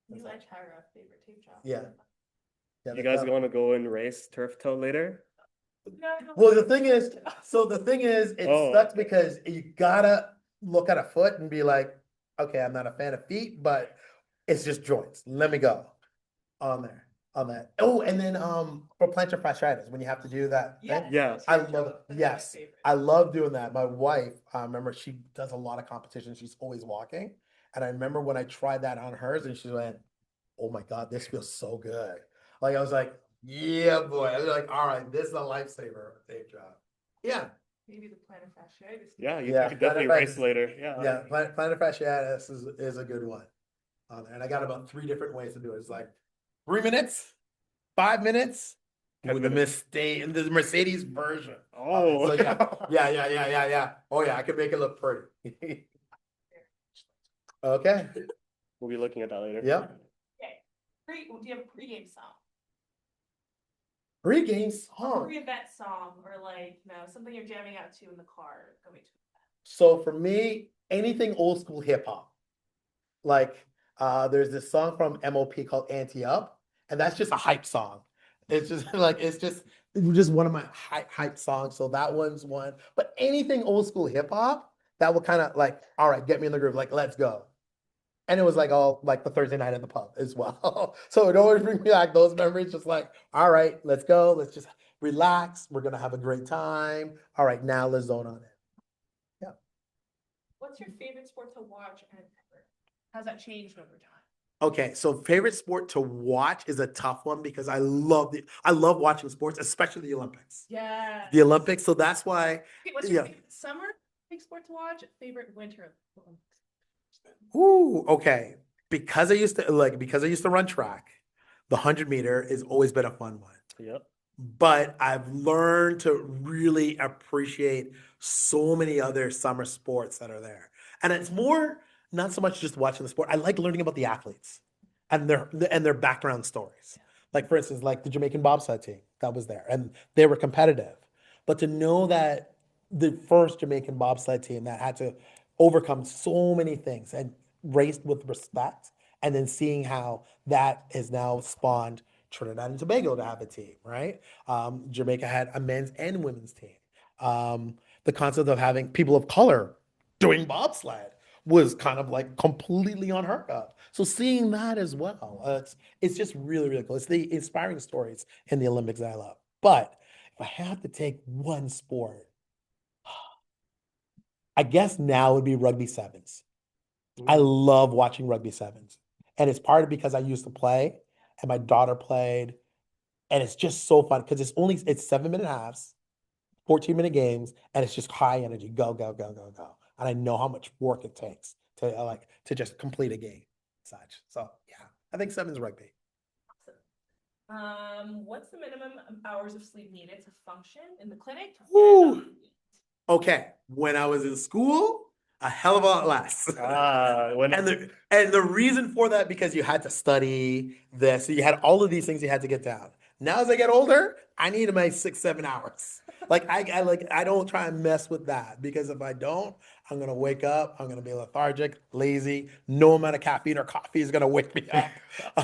You like Tyra, favorite tape job. Yeah. Yeah, You guys want to go and race turf toe later? Well, the thing is, it Oh. sucks because you gotta look at a foot and be like, okay, I'm not a fan of feet, but it's just joints. Let me go on that. Oh, and then for plantar fasciitis, when you have to do that thing, Yes. I love it. Yes, I love doing that. My wife, I remember she does a lot of competitions. She's always walking, and I remember when I tried that on hers, and she went, "Oh my God, this feels so good." Like I was like, yeah, boy. I was like, all right, this is a lifesaver, tape job. Yeah. Maybe the plantar fasciitis. Yeah, you Yeah, could definitely plantar race later. Yeah. Yeah, plantar fasciitis is a good one on there. And I got about 3 different ways to do it. It's like 3 minutes, 5 minutes, 10 with the minutes. the Mercedes version. Oh. So yeah. Oh yeah, I can make it look pretty. Okay. We'll be looking at that later. Yep. Okay. Do you have a pregame song? Pre-game A song. pre-event song, or like, something you're jamming out to in the car going to. So for me, anything old school hip hop. Like there's this song from MOP called Anti Up, and that's just a hype song. It's just it's just one of my hype songs. So that one's one. But anything old school hip hop that will kind of like, all right, get me in the groove, like let's go. And it was like all like the Thursday night at the pub as well. So it always brings me back those memories, just like, all right, let's go, let's just relax. We're gonna have a great time. All right, now let's zone on it. What's your favorite sport to watch and cover? How's that changed over time? Okay, so favorite sport to watch is a tough one because I love watching sports, especially the Olympics. Yeah. The Olympics, so that's why. Okay, what's your favorite summer big sport to watch? Favorite winter Olympics? Ooh, okay. Because I used to run track, the 100-meter has always been a fun one. Yep. But I've learned to really appreciate so many other summer sports that are there. And it's more not so much just watching the sport. I like learning about the athletes and their background stories. Like for instance, like the Jamaican bobsled team that was there and they were competitive. But to know that the first Jamaican bobsled team that had to overcome so many things and raced with respect, and then seeing how that has now spawned Trinidad and Tobago to have a team, right? Jamaica had a men's and women's team. The concept of having people of color doing bobsled was kind of like completely unheard of. So seeing that as well, it's just really, really cool. It's the inspiring stories in the Olympics that I love. But if I have to take one sport, I guess now would be rugby sevens. I love watching rugby sevens. And it's part of because I used to play and my daughter played. And it's just so fun because it's 7-minute halves, 14-minute games, and it's just high energy. Go, go, go, go, go. And I know how much work it takes to just complete a game. Such. So yeah, I think sevens rugby. Awesome. What's the minimum hours of sleep needed to function in the clinic? Woo. Okay. When I was in school, a hell of a lot less. And the reason for that, because you had to study this, so you had all of these things you had to get down. Now as I get older, I need my 6-7 hours. Like I don't try and mess with that because if I don't, I'm gonna wake up, I'm gonna be lethargic, lazy. No amount of caffeine or coffee is gonna wake me up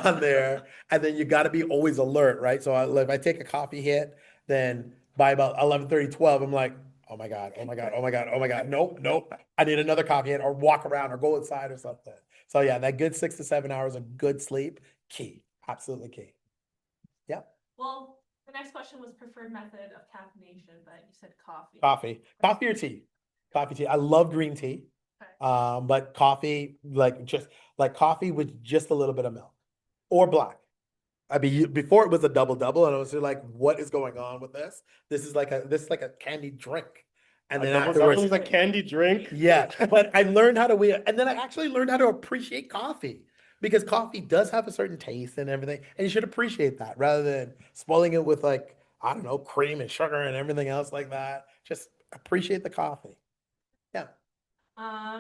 on there. And then you got to be always alert, right? So if I take a coffee hit, then by about 11:30, 12, I'm like, oh my God, oh my God, oh my God, oh my God. Nope. I need another coffee hit or walk around or go inside or something. So yeah, that good 6 to 7 hours of good sleep, key, absolutely key. Yeah. Well, the next question was preferred method of caffeination, but you said coffee. Coffee or tea? Coffee, tea. I love green tea. Okay. But coffee, just like coffee with just a little bit of milk or black. I mean, before it was a double-double, and I was like, what is going on with this? This is like a candy drink. And A then double double afterwards, is a candy drink. yeah, but I learned how to and then I actually learned how to appreciate coffee because coffee does have a certain taste and everything, and you should appreciate that rather than spoiling it with like, I don't know, cream and sugar and everything else like that. Just appreciate the coffee. Yeah.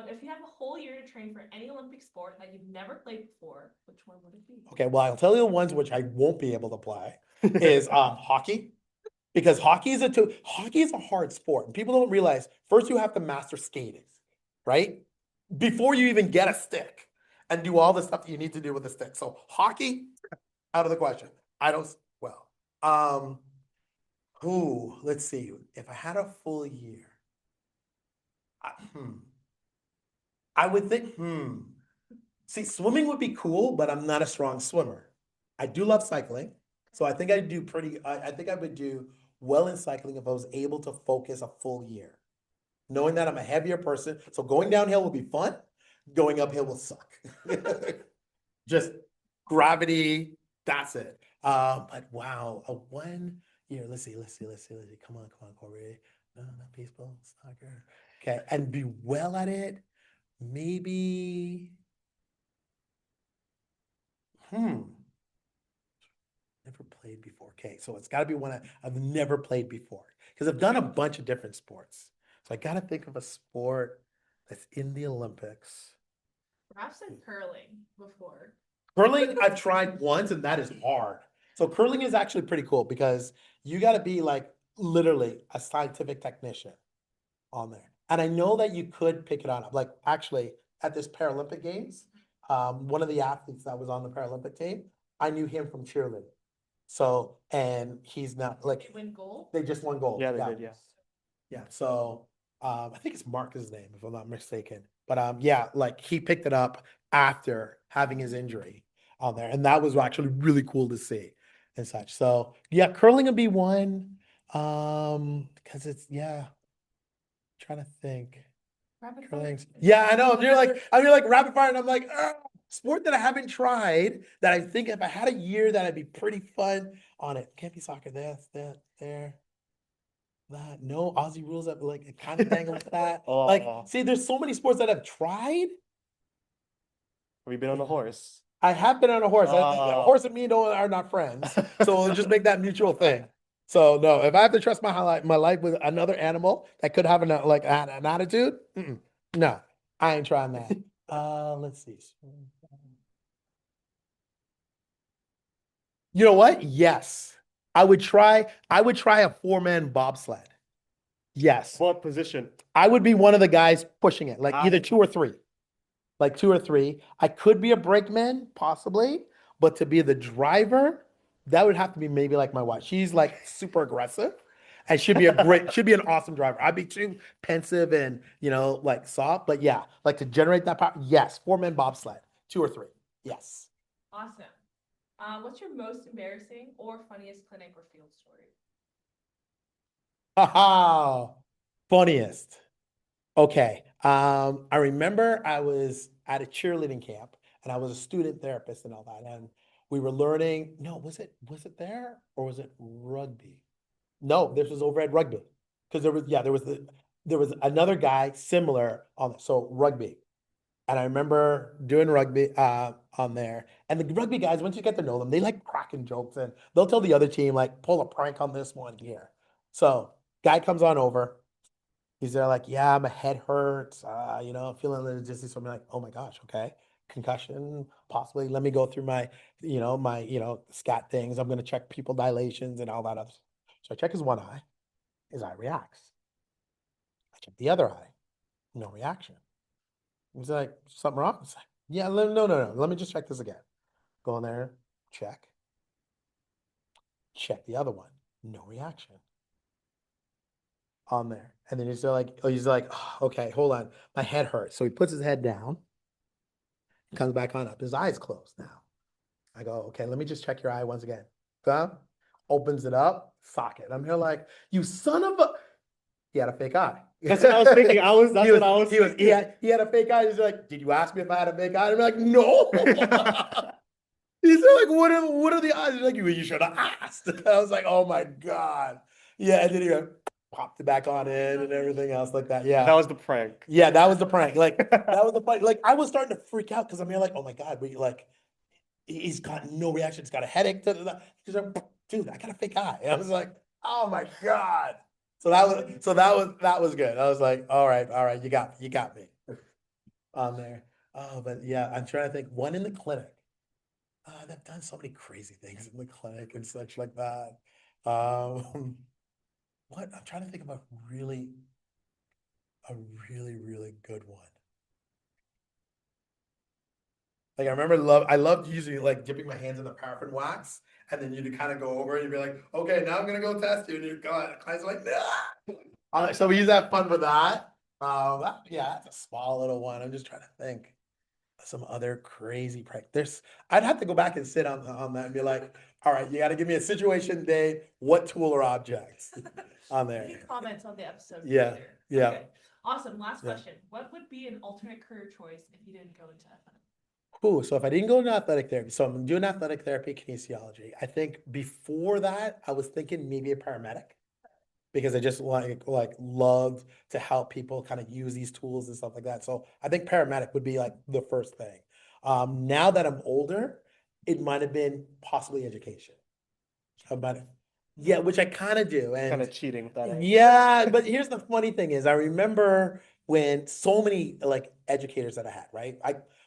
If you have a whole year to train for any Olympic sport that you've never played before, which one would it be? Okay, well, I'll tell you the ones which I won't be able to play is hockey. Because hockey is a hard sport. And people don't realize first you have to master skating, right? Before you even get a stick and do all the stuff that you need to do with a stick. So hockey, out of the question. I don't well. Let's see. If I had a full year, I, I would think, See, swimming would be cool, but I'm not a strong swimmer. I do love cycling. So I think I'd do I think I would do well in cycling if I was able to focus a full year. Knowing that I'm a heavier person. So going downhill will be fun. Going uphill will suck. Just gravity, that's it. But wow, a 1 year. Let's see. Come on, Corby. No, not baseball, soccer. Okay, and be well at it. Maybe. Never played before. Okay, so it's got to be one I've never played before because I've done a bunch of different sports. So I got to think of a sport that's in the Olympics. Perhaps in curling before. Curling, I've tried once, and that is hard. So curling is actually pretty cool because you got to be like literally a scientific technician on there. And I know that you could pick it on. Like actually at this Paralympic Games, one of the athletes that was on the Paralympic team, I knew him from cheerleading. So, and he's not like Win gold? they just won gold. Yeah, they did, yeah. Yeah. So I think it's Mark's name, if I'm not mistaken. But yeah, like he picked it up after having his injury on there. And that was actually really cool to see and such. So yeah, curling would be one. Because it's trying to think. Rapid fire. Curling's yeah, I know. You're like rapid fire, and I'm like, sport that I haven't tried that I think if I had a year that I'd be pretty fun on it. Can't be soccer. This, that, there. That no Aussie rules that like it kind of tangle with that. Like, Oh. see, there's so many sports that I've tried. Have you been on a horse? I have been on a horse. A Oh. horse and me are not friends, so we'll just make that mutual thing. So no, if I have to trust my life with another animal that could have an attitude, no, I ain't trying that. Let's see. You know what? Yes, I would try a 4-man bobsled. Yes, What position? I would be one of the guys pushing it, like either 2 or 3. Like 2 or 3. I could be a brakeman, possibly, but to be the driver, that would have to be maybe like my wife. She's like super aggressive and should be an awesome driver. I'd be too pensive and, like soft, but yeah, like to generate that power. Yes. 4-man bobsled, 2 or 3. Yes. Awesome. What's your most embarrassing or funniest clinic or field story? Haha. Funniest. Okay. I remember I was at a cheerleading camp and I was a student therapist and all that. And we were learning, no, was it there or was it rugby? No, this was over at rugby. Because there was another guy similar on it. So rugby. And I remember doing rugby on there. And the rugby guys, once you get to know them, they like cracking jokes and they'll tell the other team, like, pull a prank on this one here. So guy comes on over. He's there like, yeah, my head hurts, feeling a little dizzy. So I'm like, oh my gosh, okay. Concussion, possibly. Let me go through my scat things. I'm going to check pupil dilations and all that other. So I check his one eye. His eye reacts. I check the other eye. No reaction. He's like, something wrong? It's like, yeah, no. Let me just check this again. Go in there, check. Check the other one. No reaction on there. And then he's like, oh, okay, hold on. My head hurts. So he puts his head down, comes back on up. His eye's closed now. I go, okay, let me just check your eye once again. Opens it up, socket. I'm here like, you son of a. He had a fake eye. That's what I was thinking. He had a fake eye. He's like, did you ask me if I had a fake eye? I'm like, no. He's like, what are the odds? He's like, you should have asked. I was like, oh my God. Yeah, and then he like, popped it back on in and everything else like that. That Yeah. was the prank. Yeah, that was the prank. Like that was the prank. Like I was starting to freak out because I'm here like, oh my God, we like he's got no reaction. He's got a headache. He's like, dude, I got a fake eye. I was like, oh my God. That was good. I was like, all right, you got me on there. Oh, but yeah, I'm trying to think. One in the clinic. They've done so many crazy things in the clinic and such like that. Um, what I'm trying to think about a really good one. Like I loved using like dipping my hands in the paraffin wax, and then you'd kind of go over and you'd be like, okay, now I'm gonna go test you, and you go, and the client's like, no. So we use that fun for that. Yeah, that's a small little one. I'm just trying to think of some other crazy prank. I'd have to go back and sit on that and be like, all right, you got to give me a situation, day, what tool or objects on there. Any comments on the episode? Yeah, later? yeah. Okay. Awesome. Last Yeah. question. What would be an alternate career choice if you didn't go into athletics? Cool. So if I didn't go into athletic therapy, so I'm doing athletic therapy, kinesiology. I think before that, I was thinking maybe a paramedic because I just like loved to help people kind of use these tools and stuff like that. So I think paramedic would be like the first thing. Now that I'm older, it might have been possibly education. But yeah, which I kind of do. Kind And of cheating with that answer. yeah, but here's the funny thing is I remember when so many like educators that I had, right?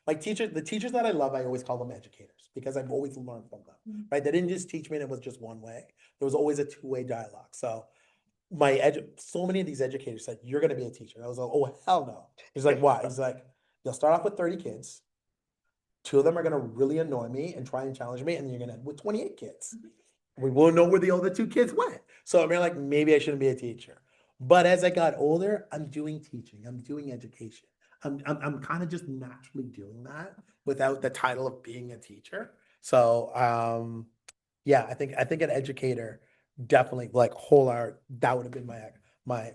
The teachers that I love, I always call them educators because I've always learned from them, right? They didn't just teach me and it was just one way. There was always a two-way dialogue. So so many of these educators said, you're gonna be a teacher. I was like, oh hell no. He's like, why? He's like, you'll start off with 30 kids. Two of them are gonna really annoy me and try and challenge me, and then you're gonna end with 28 kids. We won't know where the other two kids went. So I'm like, maybe I shouldn't be a teacher. But as I got older, I'm doing teaching, I'm doing education. I'm kind of just naturally doing that without the title of being a teacher. So yeah, I think an educator definitely like whole art, that would have been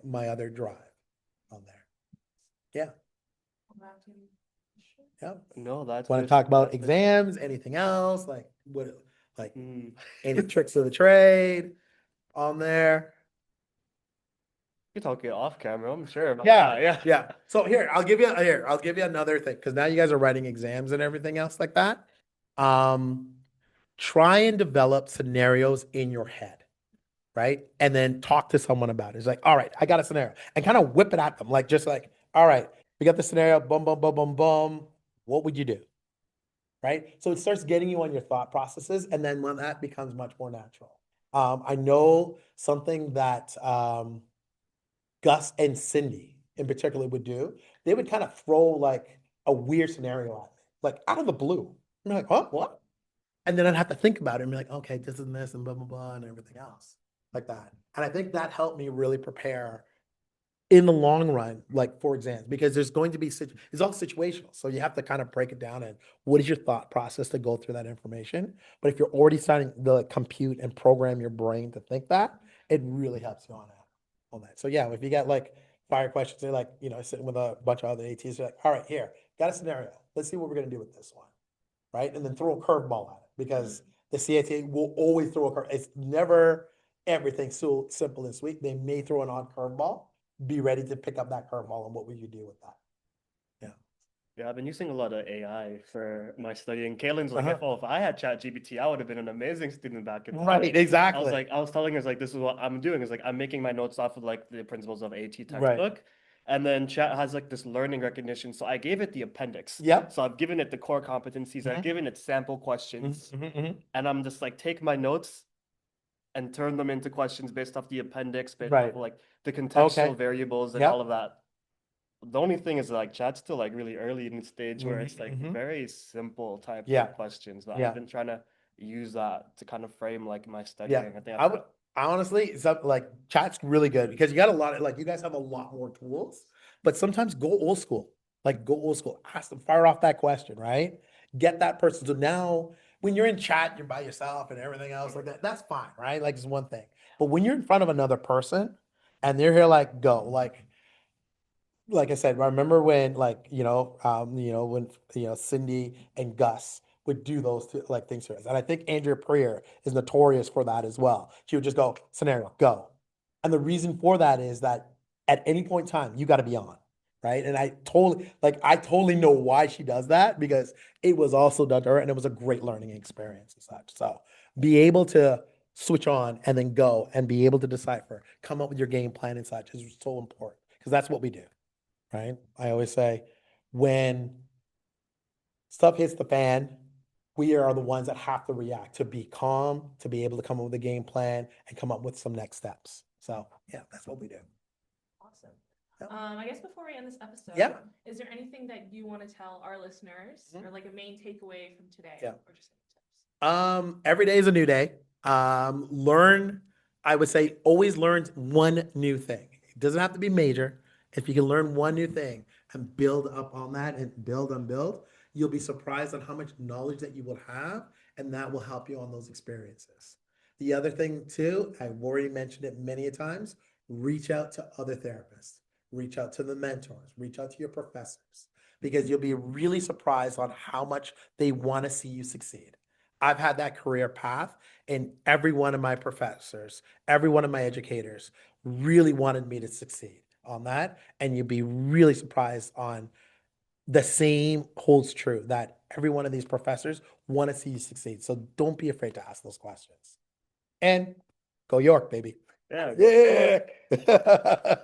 my other drive on there. Yeah. Yeah. No, that's Want to good. talk about That's good. exams, anything else? Like like Mm. any tricks of the trade on there? You can talk it off camera, I'm sure about Yeah, that. Yeah. yeah. So I'll give you another thing because now you guys are writing exams and everything else like that. Try and develop scenarios in your head, right? And then talk to someone about it. It's like, all right, I got a scenario, and kind of whip it at them, like just like, all right, we got the scenario, boom, boom, boom, boom, boom. What would you do? Right? So it starts getting you on your thought processes, and then when that becomes much more natural. I know something that Gus and Cindy in particular would do. They would kind of throw like a weird scenario at me, like out of the blue. I'm like, huh, what? And then I'd have to think about it and be like, okay, this and this and blah, blah, blah, and everything else like that. And I think that helped me really prepare in the long run, like for exams, because there's going to be, it's all situational. So you have to kind of break it down and what is your thought process to go through that information. But if you're already starting to like, compute and program your brain to think that, it really helps you on that. So yeah, if you got like fire questions, they're like, sitting with a bunch of other ATs, you're like, all right, here, got a scenario. Let's see what we're going to do with this one. Right. And then throw a curveball at it because the CAT will always throw a curve. It's never everything so simple and sweet. They may throw an odd curveball. Be ready to pick up that curveball and what would you do with that? Yeah, I've been using a lot of AI for my studying. Kaylin's like, Uh-huh. if I had ChatGPT, I would have been an amazing student back in the Right, day. exactly. I was telling her, like, this is what I'm doing. Is like, I'm making my notes off of like the principles of AT Right. textbook. And then Chat has like this learning recognition. So I gave it the appendix. Yep. So I've given it the core competencies. I've given it sample questions. Mhm. And I'm just like, take my notes and turn them into questions based off the appendix, based Right. off like the contextual Okay. variables and Yep. all of that. The only thing is like chat's still like really early in the stage where it's like Mhm. very simple types Yeah. of questions, but Yeah. I've been trying to use that to kind of frame like my Yeah. studying. I think I would honestly, like chat's really good because you got a lot of like you guys have a lot more tools, but sometimes go old school. Like go old school. Ask them, fire off that question, right? Get that person. So now when you're in chat, you're by yourself and everything else like that. That's fine, right? Like it's one thing. But when you're in front of another person and they're here like go, like I said, I remember when when Cindy and Gus would do those like things to us. And I think Andrea Prier is notorious for that as well. She would just go, scenario, go. And the reason for that is that at any point in time, you got to be on, right? And I totally know why she does that, because it was also done to her and it was a great learning experience and such. So be able to switch on and then go and be able to decipher, come up with your game plan and such is so important, because that's what we do, right? I always say when stuff hits the fan, we are the ones that have to react, to be calm, to be able to come up with a game plan and come up with some next steps. So yeah, that's what we do. Awesome. Yep. I guess before we end this episode, Yeah. is there anything that you want to tell our listeners or like a main takeaway from today? Yeah. Or just any tips? Every day is a new day. I would say always learn one new thing. It doesn't have to be major. If you can learn one new thing and build up on that and build and build, you'll be surprised on how much knowledge that you will have, and that will help you on those experiences. The other thing too, I've already mentioned it many a times, reach out to other therapists, reach out to the mentors, reach out to your professors, because you'll be really surprised on how much they want to see you succeed. I've had that career path, and every one of my professors, every one of my educators really wanted me to succeed on that. And you'd be really surprised on the same holds true, that every one of these professors want to see you succeed. So don't be afraid to ask those questions. And go York, baby. Yeah. Yeah.